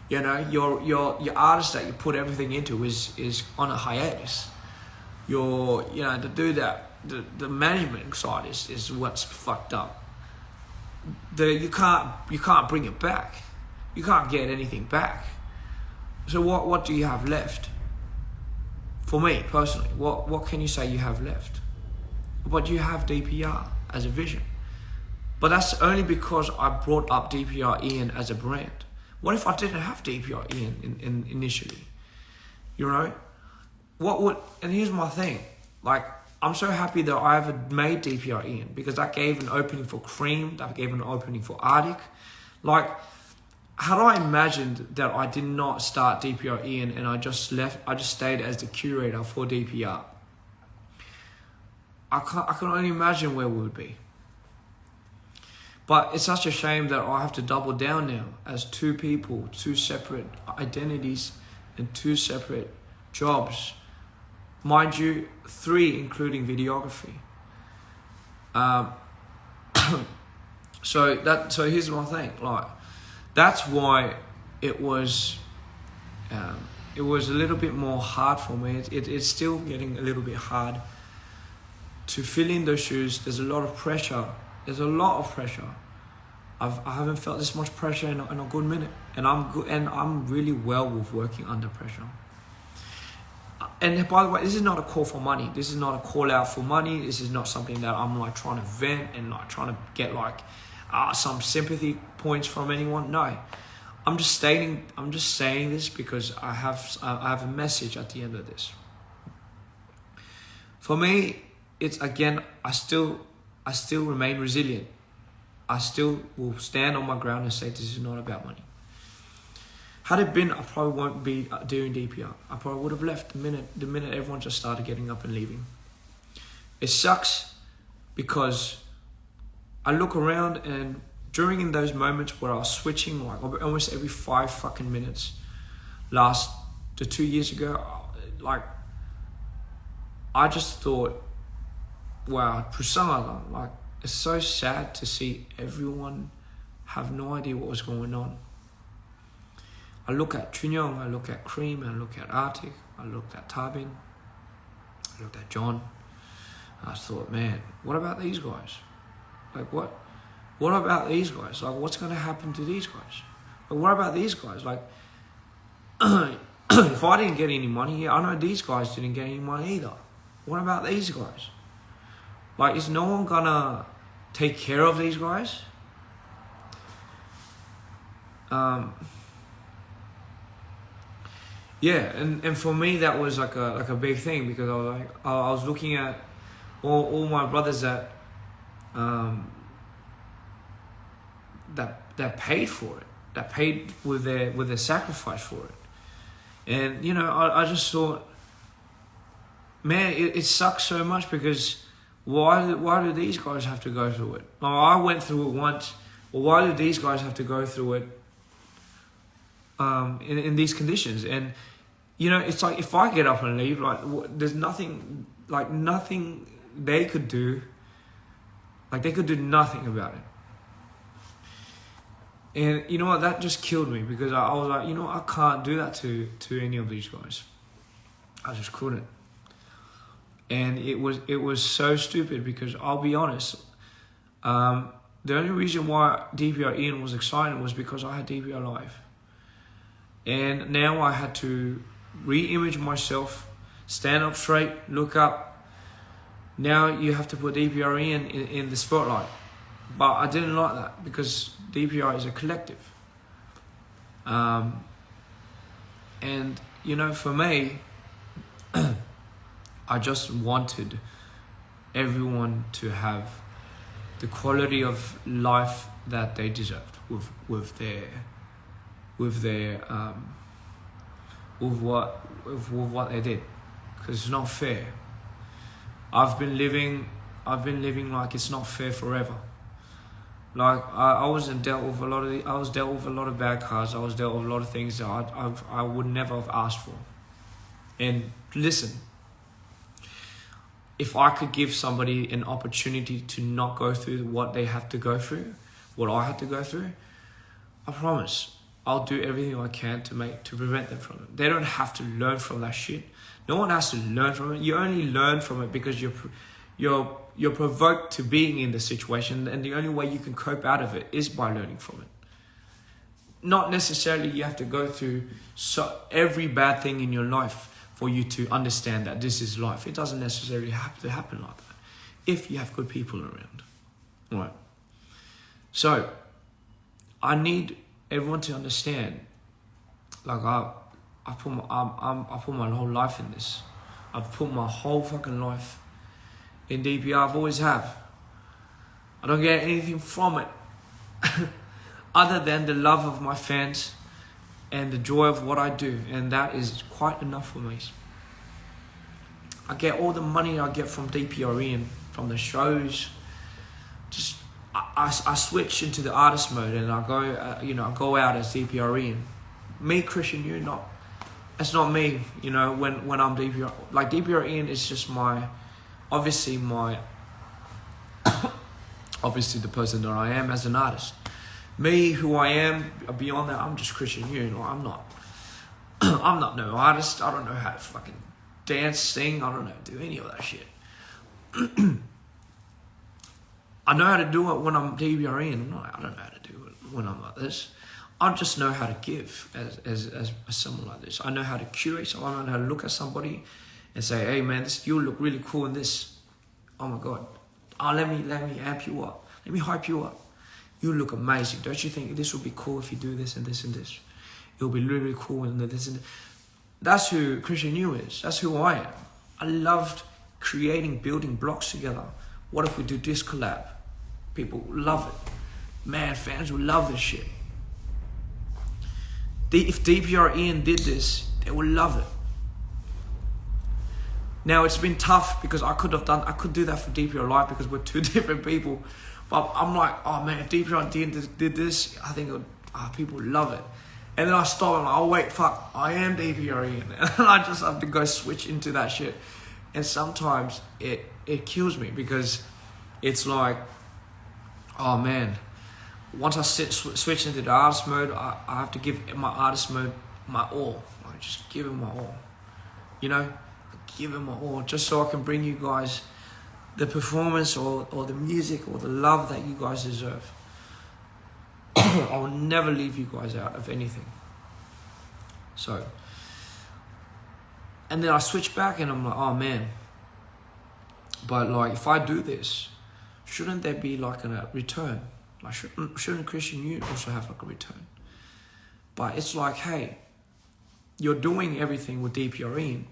You know, your artist that you put everything into is on a hiatus. To do that, the management side is what's fucked up. You can't bring it back. You can't get anything back. So what do you have left? For me personally, what can you say you have left? But you have DPR as a vision. But that's only because I brought up DPR IAN as a brand. What if I didn't have DPR IAN initially? You know? And here's my thing. Like, I'm so happy that I ever made DPR IAN because that gave an opening for Cream, that gave an opening for Arctic. Like, had I imagined that I did not start DPR IAN and I just stayed as the curator for DPR, I can only imagine where we would be. But it's such a shame that I have to double down now as two people, two separate identities and two separate jobs. Mind you, 3 including videography. So here's my thing. Like, that's why it was a little bit more hard for me. It's still getting a little bit hard to fill in those shoes. There's a lot of pressure. There's a lot of pressure. I haven't felt this much pressure in a good minute, and I'm really well with working under pressure. And by the way, this is not a call for money. This is not a call out for money. This is not something that I'm like trying to vent and like trying to get like some sympathy points from anyone. No, I'm just saying this because I have a message at the end of this. For me, it's again, I still remain resilient. I still will stand on my ground and say this is not about money. Had it been, I probably won't be doing DPR. I probably would have left the minute everyone just started getting up and leaving. It sucks because I look around, and during in those moments where I was switching like almost every 5 fucking minutes, the 2 years ago, like I just thought, wow, like it's so sad to see everyone have no idea what was going on. I look at Chunyong, I look at Cream, I look at Arctic, I looked at Tarbin, I looked at John. I thought, man, what about these guys? Like what about these guys? Like what's going to happen to these guys? Like what about these guys? Like if I didn't get any money, I know these guys didn't get any money either. What about these guys? Like, is no one gonna take care of these guys? Yeah, and for me that was like a big thing, because I was looking at all my brothers that paid for it, that paid with their sacrifice for it, and you know I just thought, man, it sucks so much because why do these guys have to go through it? Like, I went through it once. Well, why do these guys have to go through it in these conditions? And you know, it's like if I get up and leave, like there's nothing they could do. Like they could do nothing about it. And you know what? That just killed me, because I was like, you know, I can't do that to any of these guys. I just couldn't. And it was so stupid, because I'll be honest, the only reason why DPR IAN was exciting was because I had DPR Live. And now I had to re-image myself, stand up straight, look up. Now you have to put DPR IAN in the spotlight. But I didn't like that, because DPR is a collective. And, you know, for me, I just wanted everyone to have the quality of life that they deserved with what they did, because it's not fair. I've been living like it's not fair forever. Like I was dealt with a lot of bad cards. I was dealt with a lot of things that I would never have asked for. And listen, if I could give somebody an opportunity to not go through what they have to go through, what I had to go through, I promise I'll do everything I can to prevent them from it. They don't have to learn from that shit. No one has to learn from it. You only learn from it because you're provoked to being in the situation, and the only way you can cope out of it is by learning from it. Not necessarily you have to go through every bad thing in your life for you to understand that this is life. It doesn't necessarily have to happen like that if you have good people around. All right. So I need everyone to understand, like I put my whole life in this. I've put my whole fucking life in DPR. I've always have. I don't get anything from it other than the love of my fans and the joy of what I do, and that is quite enough for me. I get all the money I get from DPR IAN from the shows. Just I switch into the artist mode and I go, I go out as DPR IAN. Me, Christian Yu, it's not me, when I'm DPR. Like DPR IAN is just obviously the person that I am as an artist. Me, who I am, beyond that, I'm just Christian Yu. I'm not no artist. I don't know how to fucking dance, sing. I don't know how to do any of that shit. I know how to do it when I'm DPR IAN. I don't know how to do it when I'm like this. I just know how to give as someone like this. I know how to curate. So I know how to look at somebody and say, hey man, you look really cool in this. Oh my God. Oh, let me amp you up. Let me hype you up. You look amazing. Don't you think this would be cool if you do this and this and this? It'll be really, really cool and this and this. That's who Christian Yu is. That's who I am. I loved creating building blocks together. What if we do this collab? People love it. Man, fans will love this shit. If DPR IAN did this, they would love it. Now it's been tough because I could do that for DPR Live because we're two different people. But I'm like, oh man, if DPR did this, I think people would love it. And then I stop and I'm like, oh wait, fuck, I am DPR IAN. And I just have to go switch into that shit. And sometimes it kills me because it's like, oh man, once I switch into the artist mode, I have to give my artist mode my all. I just give it my all. Give it my all just so I can bring you guys the performance or the music or the love that you guys deserve. I will never leave you guys out of anything. So, and then I switch back and I'm like, oh man, but like if I do this, shouldn't there be like a return? Like shouldn't Christian Yu also have like a return? But it's like, hey, you're doing everything with DPR IAN.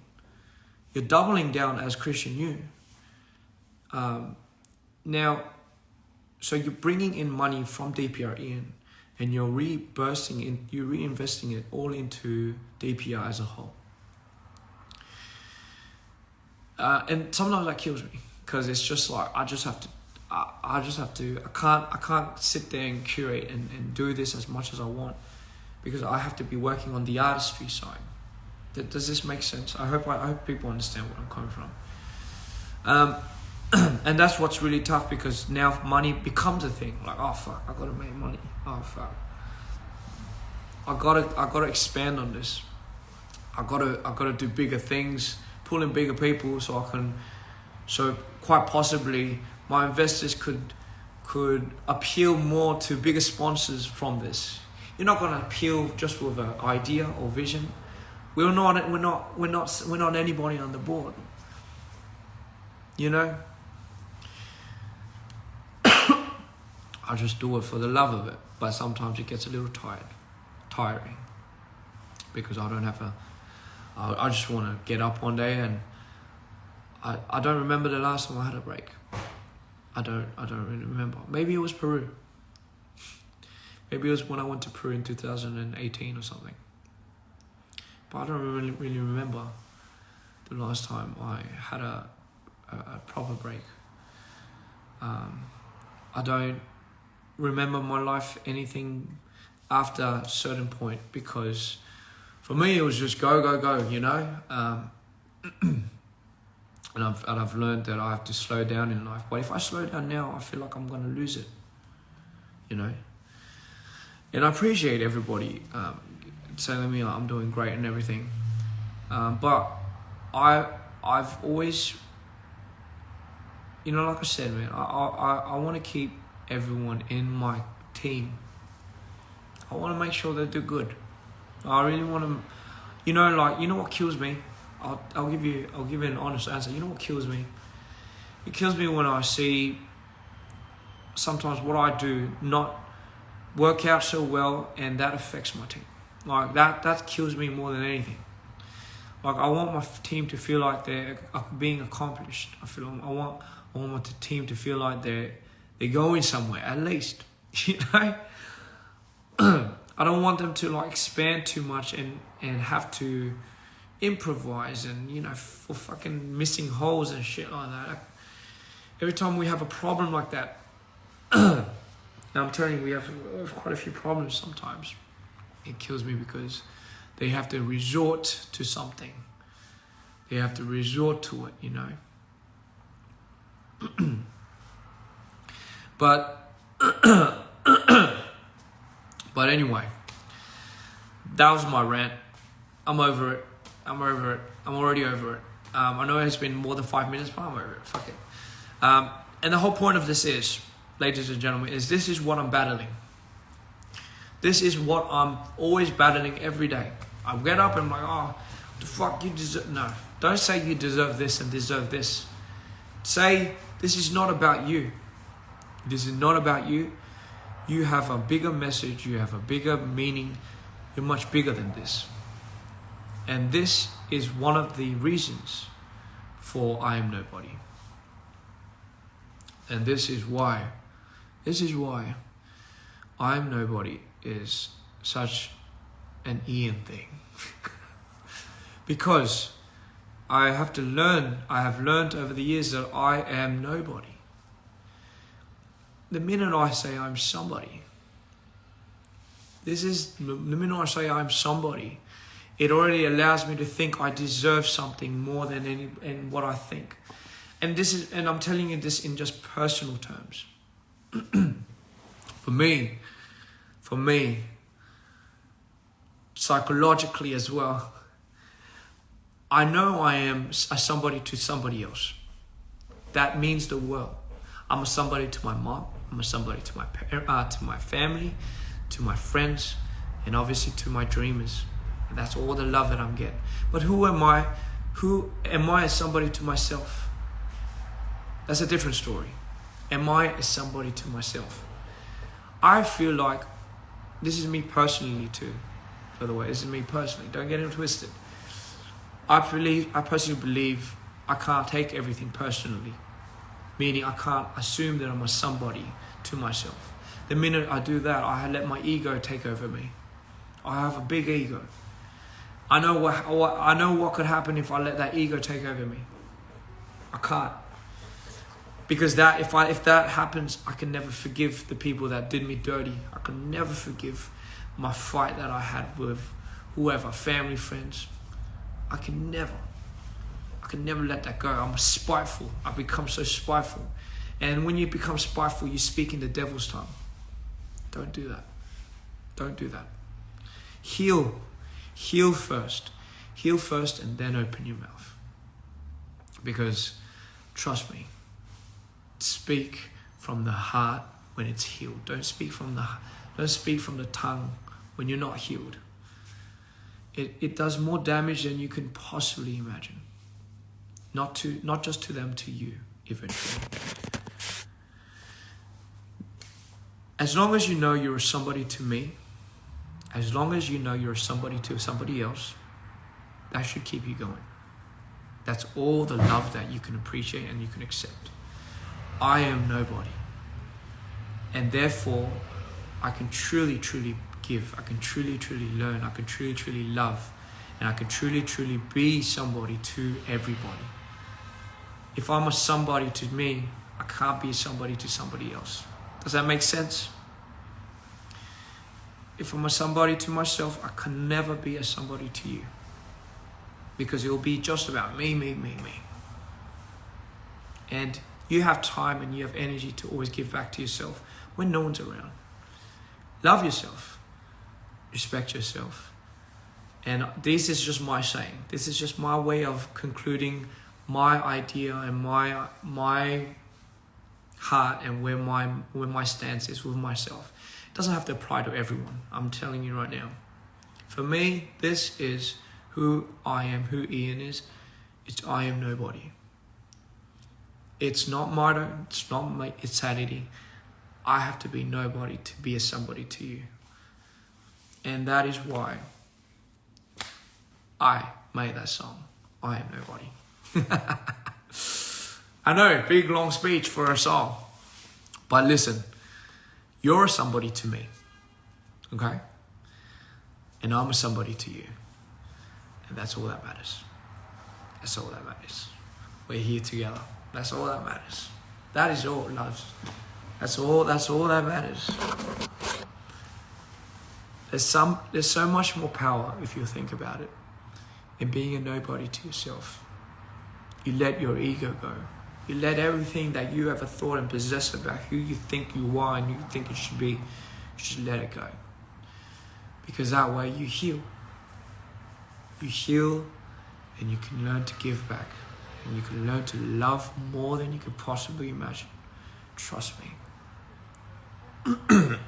You're doubling down as Christian Yu. Now, so you're bringing in money from DPR IAN and you're reinvesting it all into DPR as a whole. And sometimes that kills me because it's just like I can't sit there and curate and do this as much as I want because I have to be working on the artistry side. Does this make sense? I hope people understand where I'm coming from. And that's what's really tough because now money becomes a thing. Like, oh fuck, I gotta make money. Oh fuck, I gotta expand on this. I gotta do bigger things, pull in bigger people so quite possibly my investors could appeal more to bigger sponsors from this. You're not gonna appeal just with an idea or vision. We're not anybody on the board. I just do it for the love of it, but sometimes it gets a little tiring, because I don't have I just want to get up one day and I don't remember the last time I had a break. I don't really remember. Maybe it was Peru. Maybe it was when I went to Peru in 2018 or something. But I don't really remember the last time I had a proper break. I don't remember my life anything after a certain point, because for me it was just go, and I've learned that I have to slow down in life. But if I slow down now, I feel like I'm going to lose it, And I appreciate everybody telling me I'm doing great and everything, but I've always, like I said, man, I want to keep everyone in my team. I want to make sure they do good. I really want to, what kills me? I'll give you an honest answer. You know what kills me? It kills me when I see sometimes what I do not work out so well, and that affects my team. Like that kills me more than anything. Like I want my team to feel like they're being accomplished. I want my team to feel like they're going somewhere at least. I don't want them to expand too much and have to improvise and for fucking missing holes and shit like that. Every time we have a problem like that, and I'm telling you, we have quite a few problems sometimes. It kills me because they have to resort to something. They have to resort to it, you know. But anyway, that was my rant. I'm over it. I'm already over it. I know it's been more than 5 minutes, but I'm over it. Fuck it. And the whole point of this is, ladies and gentlemen, is this is what I'm battling. This is what I'm always battling every day. I get up and I'm like, oh, the fuck you deserve. No, don't say you deserve this and deserve this. Say, this is not about you. This is not about you. You have a bigger message. You have a bigger meaning. You're much bigger than this. And this is one of the reasons for I am nobody. And this is why I am nobody is such an Ian thing. Because I have learned over the years that I am nobody. The minute I say I'm somebody, the minute I say I'm somebody, it already allows me to think I deserve something more than in what I think. And I'm telling you this in just personal terms. For me, psychologically as well, I know I am a somebody to somebody else. That means the world. I'm a somebody to my mom. I'm a somebody to my family, to my friends, and obviously to my dreamers. And that's all the love that I'm getting. But who am I? Who am I as somebody to myself? That's a different story. Am I as somebody to myself? I feel like, this is me personally too, by the way, this is me personally, don't get it twisted. I personally believe I can't take everything personally, meaning I can't assume that I'm a somebody to myself. The minute I do that, I let my ego take over me. I have a big ego. I know what could happen if I let that ego take over me. I can't. Because if that happens, I can never forgive the people that did me dirty. I can never forgive my fight that I had with whoever, family, friends. I can never let that go. I'm spiteful. I become so spiteful. And when you become spiteful, you speak in the devil's tongue. Don't do that. Don't do that. Heal first. Heal first and then open your mouth. Because, trust me, speak from the heart when it's healed. Don't speak from the tongue when you're not healed. It does more damage than you can possibly imagine. Not just to them, to you, eventually. As long as you know you're somebody to me, as long as you know you're somebody to somebody else, that should keep you going. That's all the love that you can appreciate and you can accept. I am nobody. And therefore, I can truly, truly give. I can truly, truly learn. I can truly, truly love. And I can truly, truly be somebody to everybody. If I'm a somebody to me, I can't be somebody to somebody else. Does that make sense? If I'm a somebody to myself, I can never be a somebody to you. Because it will be just about me. And you have time and you have energy to always give back to yourself when no one's around. Love yourself. Respect yourself. And this is just my saying. This is just my way of concluding my idea and my heart and where my stance is with myself. It doesn't have to apply to everyone. I'm telling you right now. For me, this is who I am, who Ian is. It's I am nobody. It's not motto, it's not my insanity. I have to be nobody to be a somebody to you. And that is why I made that song, I am nobody. I know, big long speech for a song. But listen, you're a somebody to me, okay? And I'm a somebody to you. And that's all that matters. That's all that matters. We're here together. That's all that matters. That is all, loves. That's all that matters. There's so much more power, if you think about it, in being a nobody to yourself. You let your ego go. You let everything that you ever thought and possessed about who you think you are and you think it should be, you just let it go. Because that way you heal. You heal and you can learn to give back. And you can learn to love more than you could possibly imagine. Trust me. I'm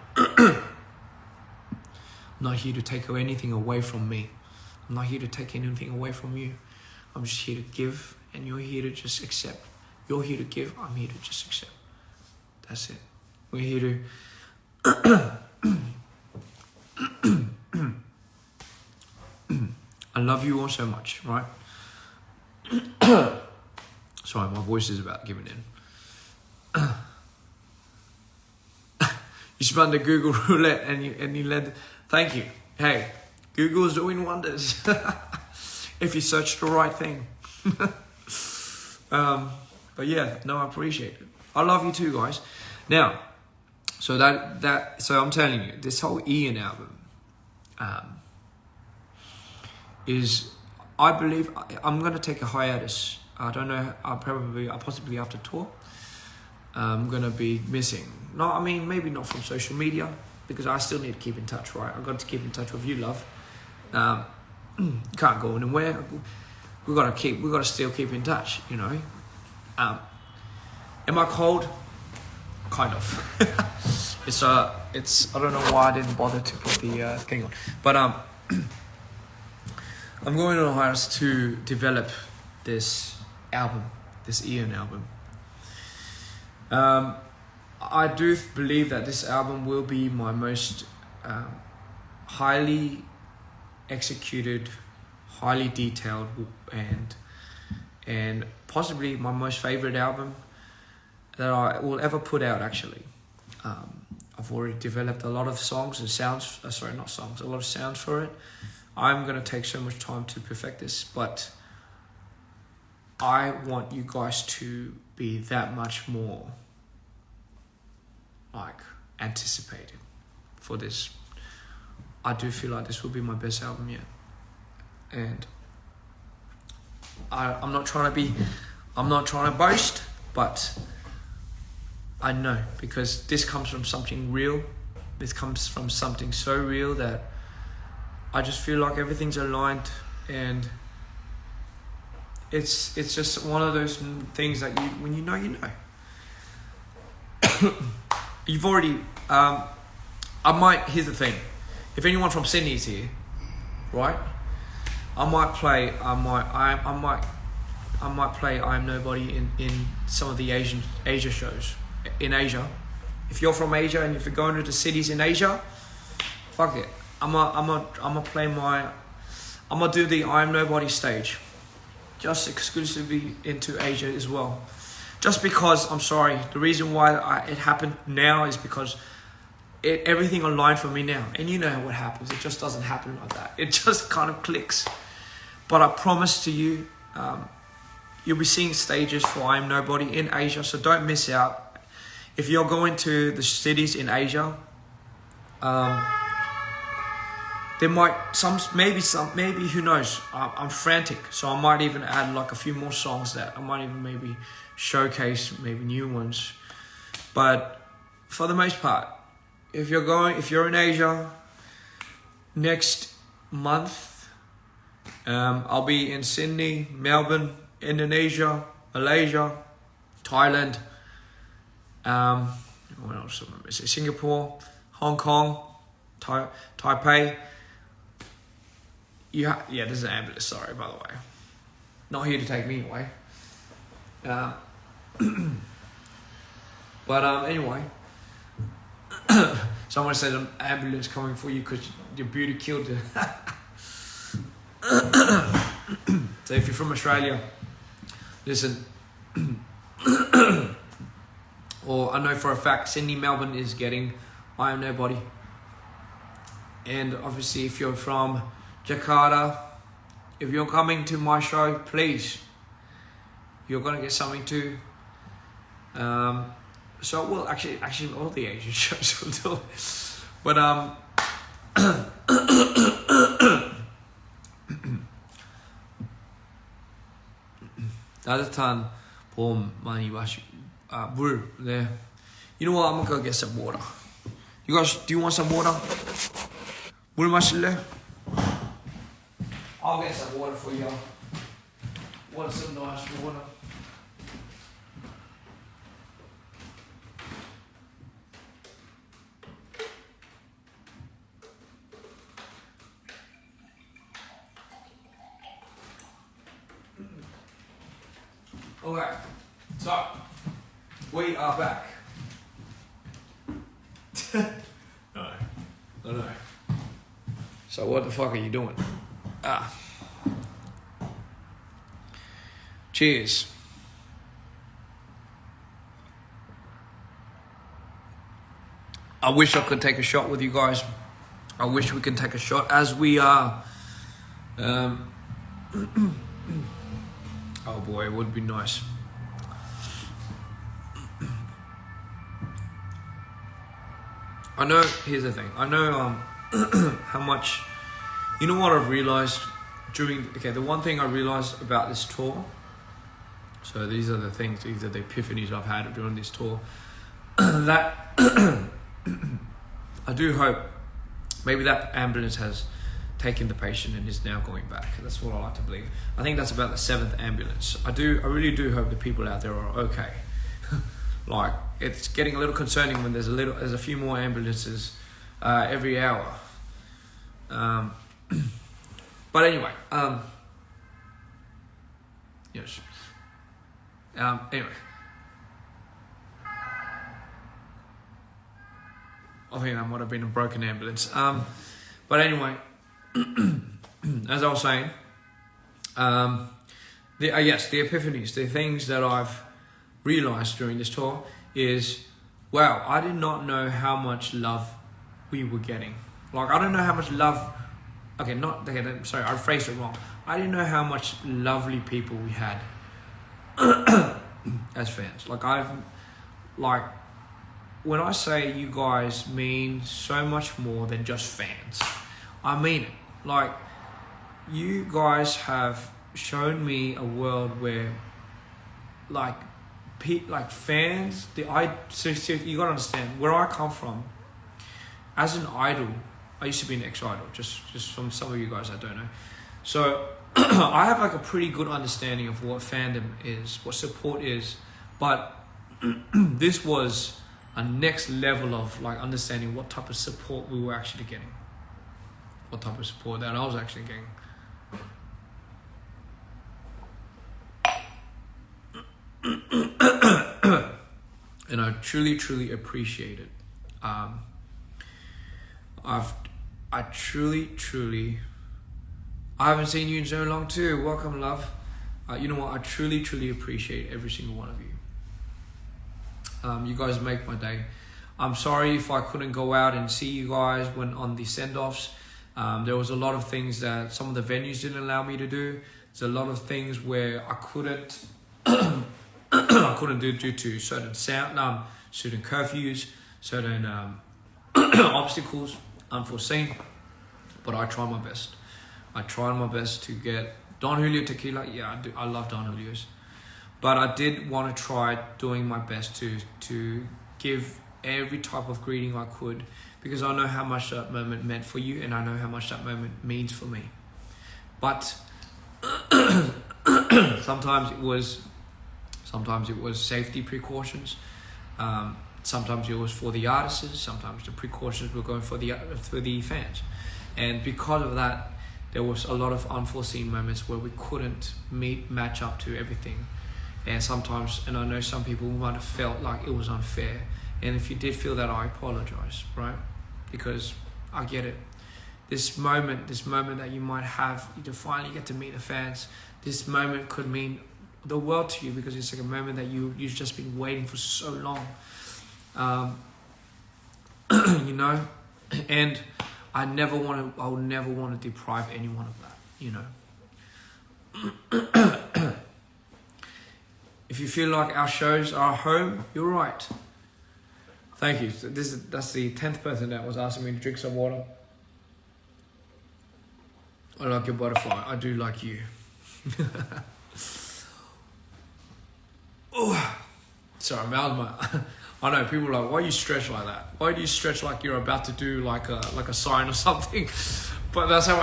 not here to take anything away from me. I'm not here to take anything away from you. I'm just here to give, and you're here to just accept. You're here to give, I'm here to just accept. That's it. We're here to... I love you all so much, right? Sorry, my voice is about giving in. You spun the Google roulette and you led. Thank you. Hey, Google's doing wonders. If you search the right thing. But yeah, no, I appreciate it. I love you too, guys. Now, so so I'm telling you, this whole Ian album is, I believe, I'm gonna take a hiatus. I don't know. I'll possibly after tour. I'm gonna be missing. No, I mean maybe not from social media because I still need to keep in touch, right? I've got to keep in touch with you, love. Can't go anywhere. We gotta still keep in touch, you know. Am I cold? Kind of. It's I don't know why I didn't bother to put the thing on, but I'm going on a hiatus to develop this album, this Ian album. I do believe that this album will be my most highly executed, highly detailed, and possibly my most favorite album that I will ever put out. Actually, I've already developed a lot of songs and sounds. Sorry, not songs. A lot of sounds for it. I'm gonna take so much time to perfect this, but I want you guys to be that much more like anticipated for this. I do feel like this will be my best album yet, and I'm not trying to boast, but I know, because this comes from something real. This comes from something so real that I just feel like everything's aligned, and it's just one of those things that when you know, you know. You've already, here's the thing. If anyone from Sydney is here, right? I might play I might play I Am Nobody in some of the Asia shows. In Asia. If you're from Asia and if you're going to the cities in Asia, fuck it. I'm gonna do the I Am Nobody stage. Just exclusively into Asia as well. Just because, I'm sorry, the reason why it happened now is because everything aligned for me now. And you know what happens. It just doesn't happen like that. It just kind of clicks. But I promise to you, you'll be seeing stages for I Am Nobody in Asia, so don't miss out. If you're going to the cities in Asia, there might, maybe who knows, I'm frantic, so I might even add like a few more songs that I might even maybe showcase, maybe new ones. But for the most part, if you're in Asia next month, I'll be in Sydney, Melbourne, Indonesia, Malaysia, Thailand, what else am I missing? Singapore, Hong Kong, Taipei. Yeah, there's an ambulance, sorry, by the way. Not here to take me away. But anyway, someone said an ambulance coming for you because your beauty killed you. So if you're from Australia, listen. Or I know for a fact Sydney, Melbourne is getting I Am Nobody. And obviously if you're from Jakarta, if you're coming to my show, please, you're going to get something too. So well, actually, all the Asian shows will do it. But 따뜻한 봄 많이 마시 물. 네. You know what? I'm gonna go get some water. You guys, do you want some water? 물 마실래? I'll get some water for y'all. Want some nice water? Okay, so we are back. No. So what the fuck are you doing? Cheers. I wish I could take a shot with you guys. I wish we could take a shot as we are. Oh boy, it would be nice. I know, here's the thing. I know how much, you know what I've realized the one thing I realized about this tour, so these are the things, these are the epiphanies I've had during this tour, that I do hope maybe that ambulance has taken the patient and is now going back. That's what I like to believe. I think that's about the 7th ambulance. I really do hope the people out there are okay. Like, it's getting a little concerning when there's a few more ambulances every hour. But anyway, yes. Anyway, I think that might have been a broken ambulance. But anyway, as I was saying, the epiphanies, the things that I've realized during this tour is, wow, I did not know how much love we were getting. Like, I don't know how much love, sorry, I phrased it wrong. I didn't know how much lovely people we had as fans. When I say you guys mean so much more than just fans, I mean it. Like, you guys have shown me a world where, fans, so you gotta understand, where I come from, as an idol, I used to be an ex-idol, just from some of you guys that don't know. So, I have a pretty good understanding of what fandom is, what support is, but this was a next level of understanding what type of support we were actually getting. What type of support that I was actually getting. And I truly appreciate it. I haven't seen you in so long too. Welcome, love. You know what? I truly appreciate every single one of you. You guys make my day. I'm sorry if I couldn't go out and see you guys when on the send-offs. There was a lot of things that some of the venues didn't allow me to do. There's a lot of things where I couldn't do due to certain certain curfews, certain obstacles, unforeseen. But I tried my best. I tried my best to get Don Julio tequila. Yeah, I love Don Julio's. But I did want to try doing my best to give every type of greeting I could, because I know how much that moment meant for you, and I know how much that moment means for me. But sometimes it was safety precautions. Sometimes it was for the artists. Sometimes the precautions were going for the fans. And because of that, there was a lot of unforeseen moments where we couldn't match up to everything. And sometimes, and I know some people might have felt like it was unfair. And if you did feel that, I apologize, right? Because I get it. This moment that you might have to finally get to meet the fans, this moment could mean the world to you, because it's like a moment that you've just been waiting for so long. You know, and I would never want to deprive anyone of that, you know. If If you feel like our shows are home, you're right. Thank you. So that's the 10th person that was asking me to drink some water. I like your butterfly. I do like you. Oh, sorry, I know people are like, why do you stretch like that? Why do you stretch like you're about to do like a sign or something? But that's how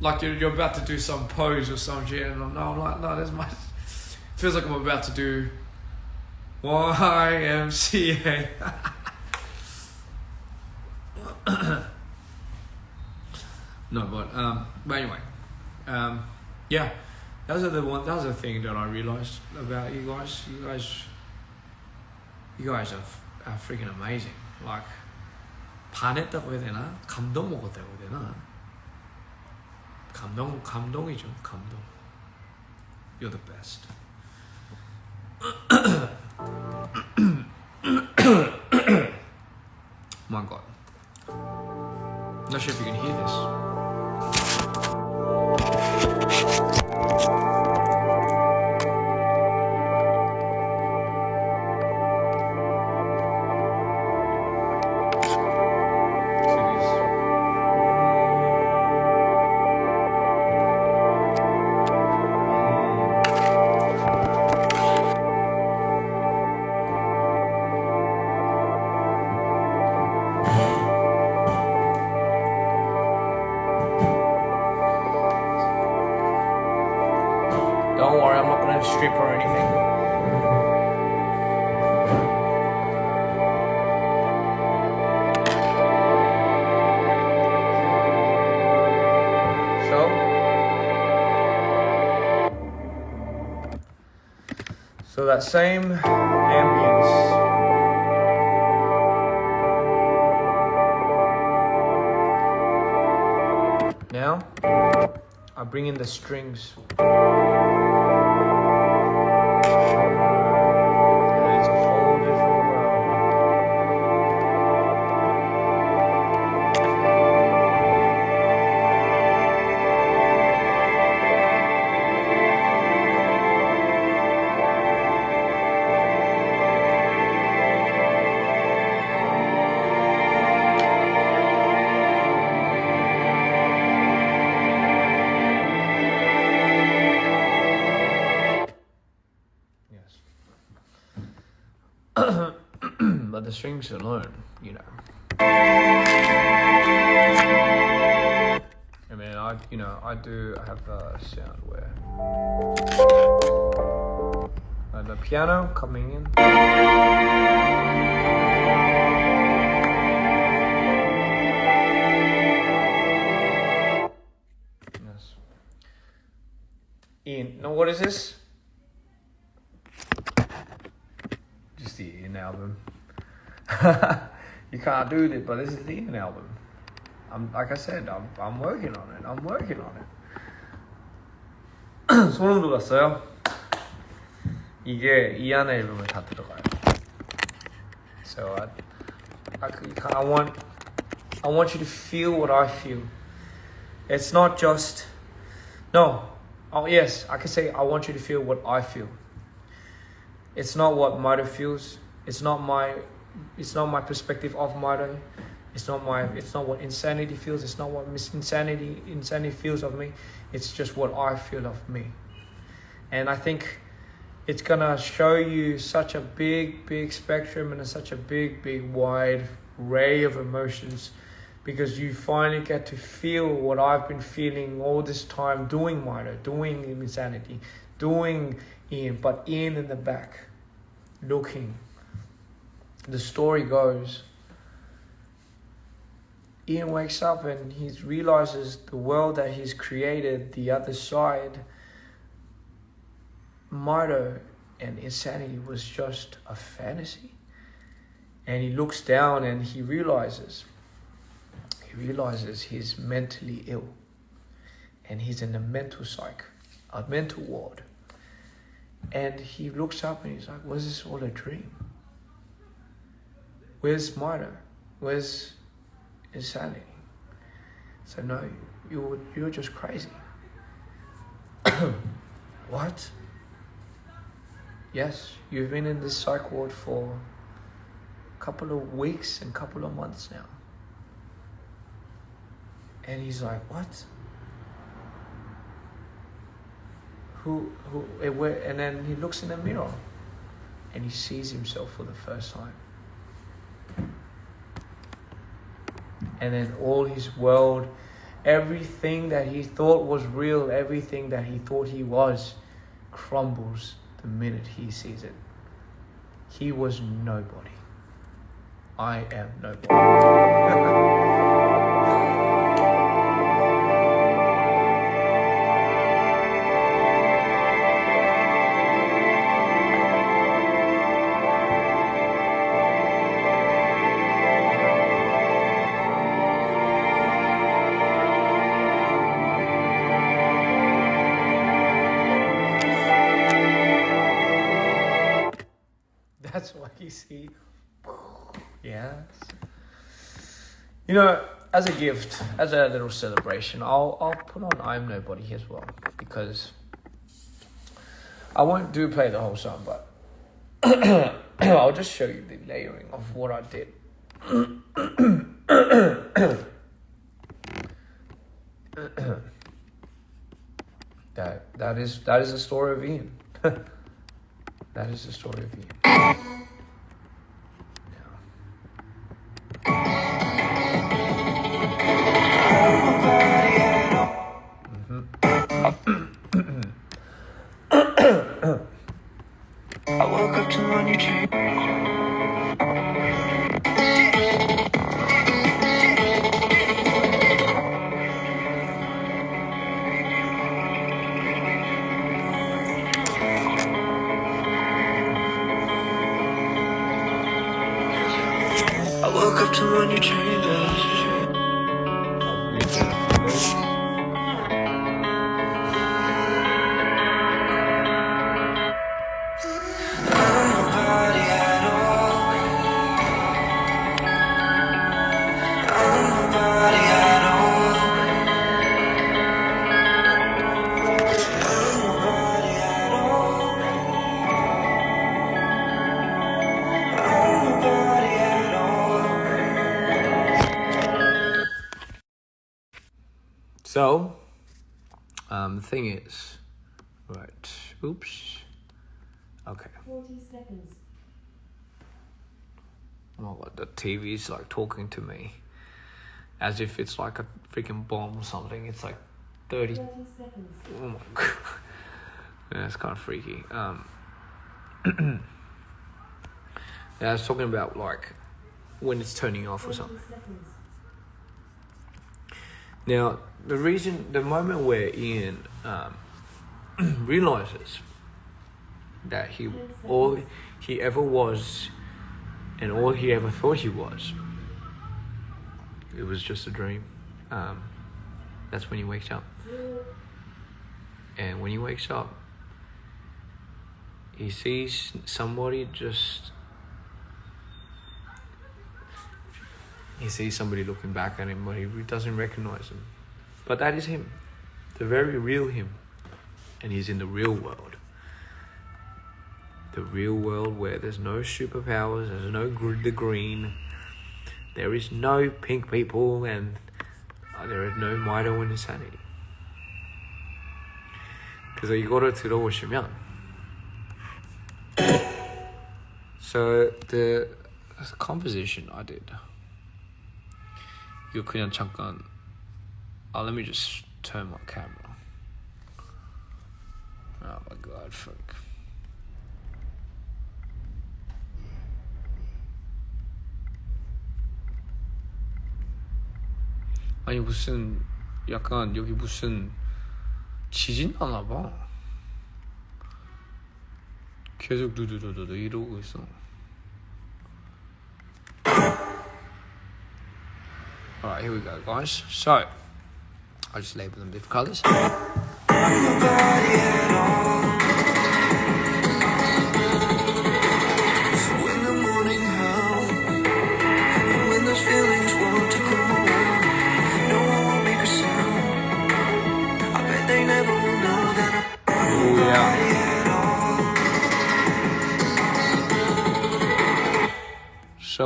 like you're about to do some pose or some shit. And I'm like, no, that's my. Feels like I'm about to do YMCA. No, but anyway, yeah, that was the thing that I realized about you guys. You guys are freaking amazing. Like, 반했다고 해야 되나? 감동 먹었다고 해야 되나? 감동이죠, 감동. You're the best. My God. Not sure if you can hear this. Don't worry, I'm not going to strip or anything. So that same ambience. Now, I bring in the strings. But the strings alone, you know. I mean, I have a sound where the piano coming in. Yes. Ian, now what is this? Just the Ian album. You can't do this, but this is the Ian album. Like I said, I'm working on it. I'm working on it. 소름 돋았어요. 이게 이안 앨범에 다 들어가요. So I want you to feel what I feel. It's not just Oh yes, I can say I want you to feel what I feel. It's not what Mito feels. It's not my perspective of Mito. It's not what insanity feels. It's not what insanity feels of me. It's just what I feel of me. And I think it's gonna show you such a big spectrum and such a big wide array of emotions, because you finally get to feel what I've been feeling all this time doing Mito, doing insanity, doing Ian, but Ian in the back, looking. The story goes, Ian wakes up and he realizes the world that he's created, the other side, Mito and insanity was just a fantasy. And he looks down and he realizes he's mentally ill. And he's in a mental ward. And he looks up and he's like, was this all a dream? Where's Mito? Where's insanity? So no, you're just crazy. What? yes, you've been in this psych ward for a couple of weeks and couple of months now. And he's like, what? And then he looks in the mirror and he sees himself for the first time. And then all his world, everything that he thought was real, everything that he thought he was, crumbles the minute he sees it. He was nobody. I am nobody. That's why you see, yes. You know, as a gift, as a little celebration, I'll put on I'm Nobody as well, because I won't play the whole song, but I'll just show you the layering of what I did. That is the story of Ian. That is the story of Ian. I woke up to my new dream. I woke up to my new chambers. So, the thing is, right, oops, okay. 40 seconds. Oh, the TV's like talking to me as if it's like a freaking bomb or something. It's like 30 seconds. Oh my god. Yeah, it's kind of freaky. Yeah, I was talking about like when it's turning off or something. Seconds. Now, the moment where Ian realizes that all he ever was and all he ever thought he was, it was just a dream. That's when he wakes up. And when he wakes up, he sees somebody he sees somebody looking back at him, but he doesn't recognize him. But that is him, the very real him. And he's in the real world. The real world where there's no superpowers, there's no the green, there is no pink people, and there is no Mido and insanity. 그래서 이거를 들어보시면, so the composition I did, 이거 그냥 잠깐, let me just turn my camera. Oh my god, fuck. 아니 무슨 약간 여기 무슨 지진 나나 봐. 계속 두두두두 이러고 있어. Alright, here we go, guys. So, I'll just label them different colours.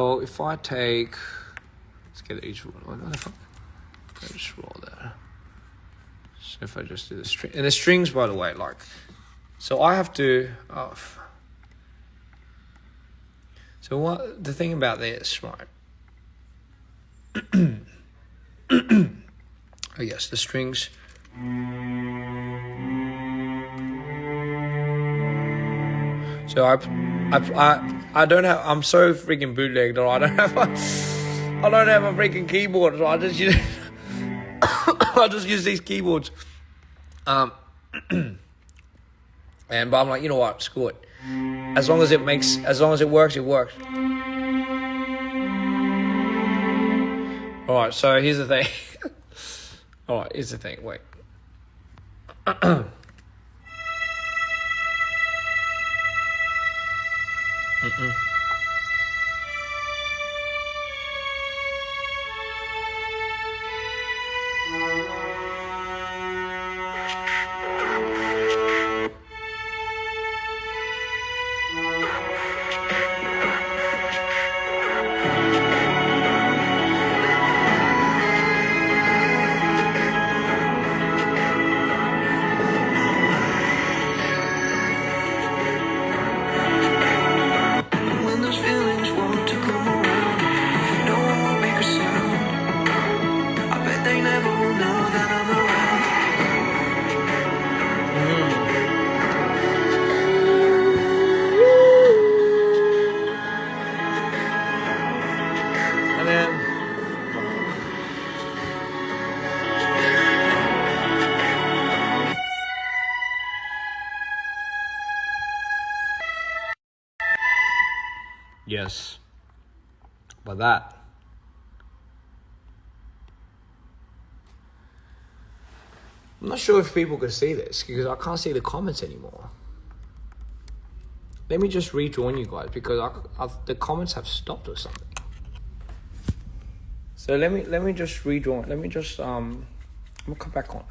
So if I take, let's get each roll. What the fuck? Let's just roll there. So if I just do the string, and the strings, by the way, like, so I have to. So what the thing about this, right? Oh yes, the strings. So I don't have. I'm so freaking bootlegged. Or I don't have a freaking keyboard. So I just use I just use these keyboards. But I'm like, you know what? Screw it. As long as it works, it works. All right. So here's the thing. All right. Here's the thing. Wait. When those feelings want to come around, no one will make a sound. I bet they never will know that I'm around. And then. Yes. But that. I'm not sure if people can see this because I can't see the comments anymore. Let me just rejoin you guys because the comments have stopped or something. So let me just rejoin. Let me just I'm gonna come back on.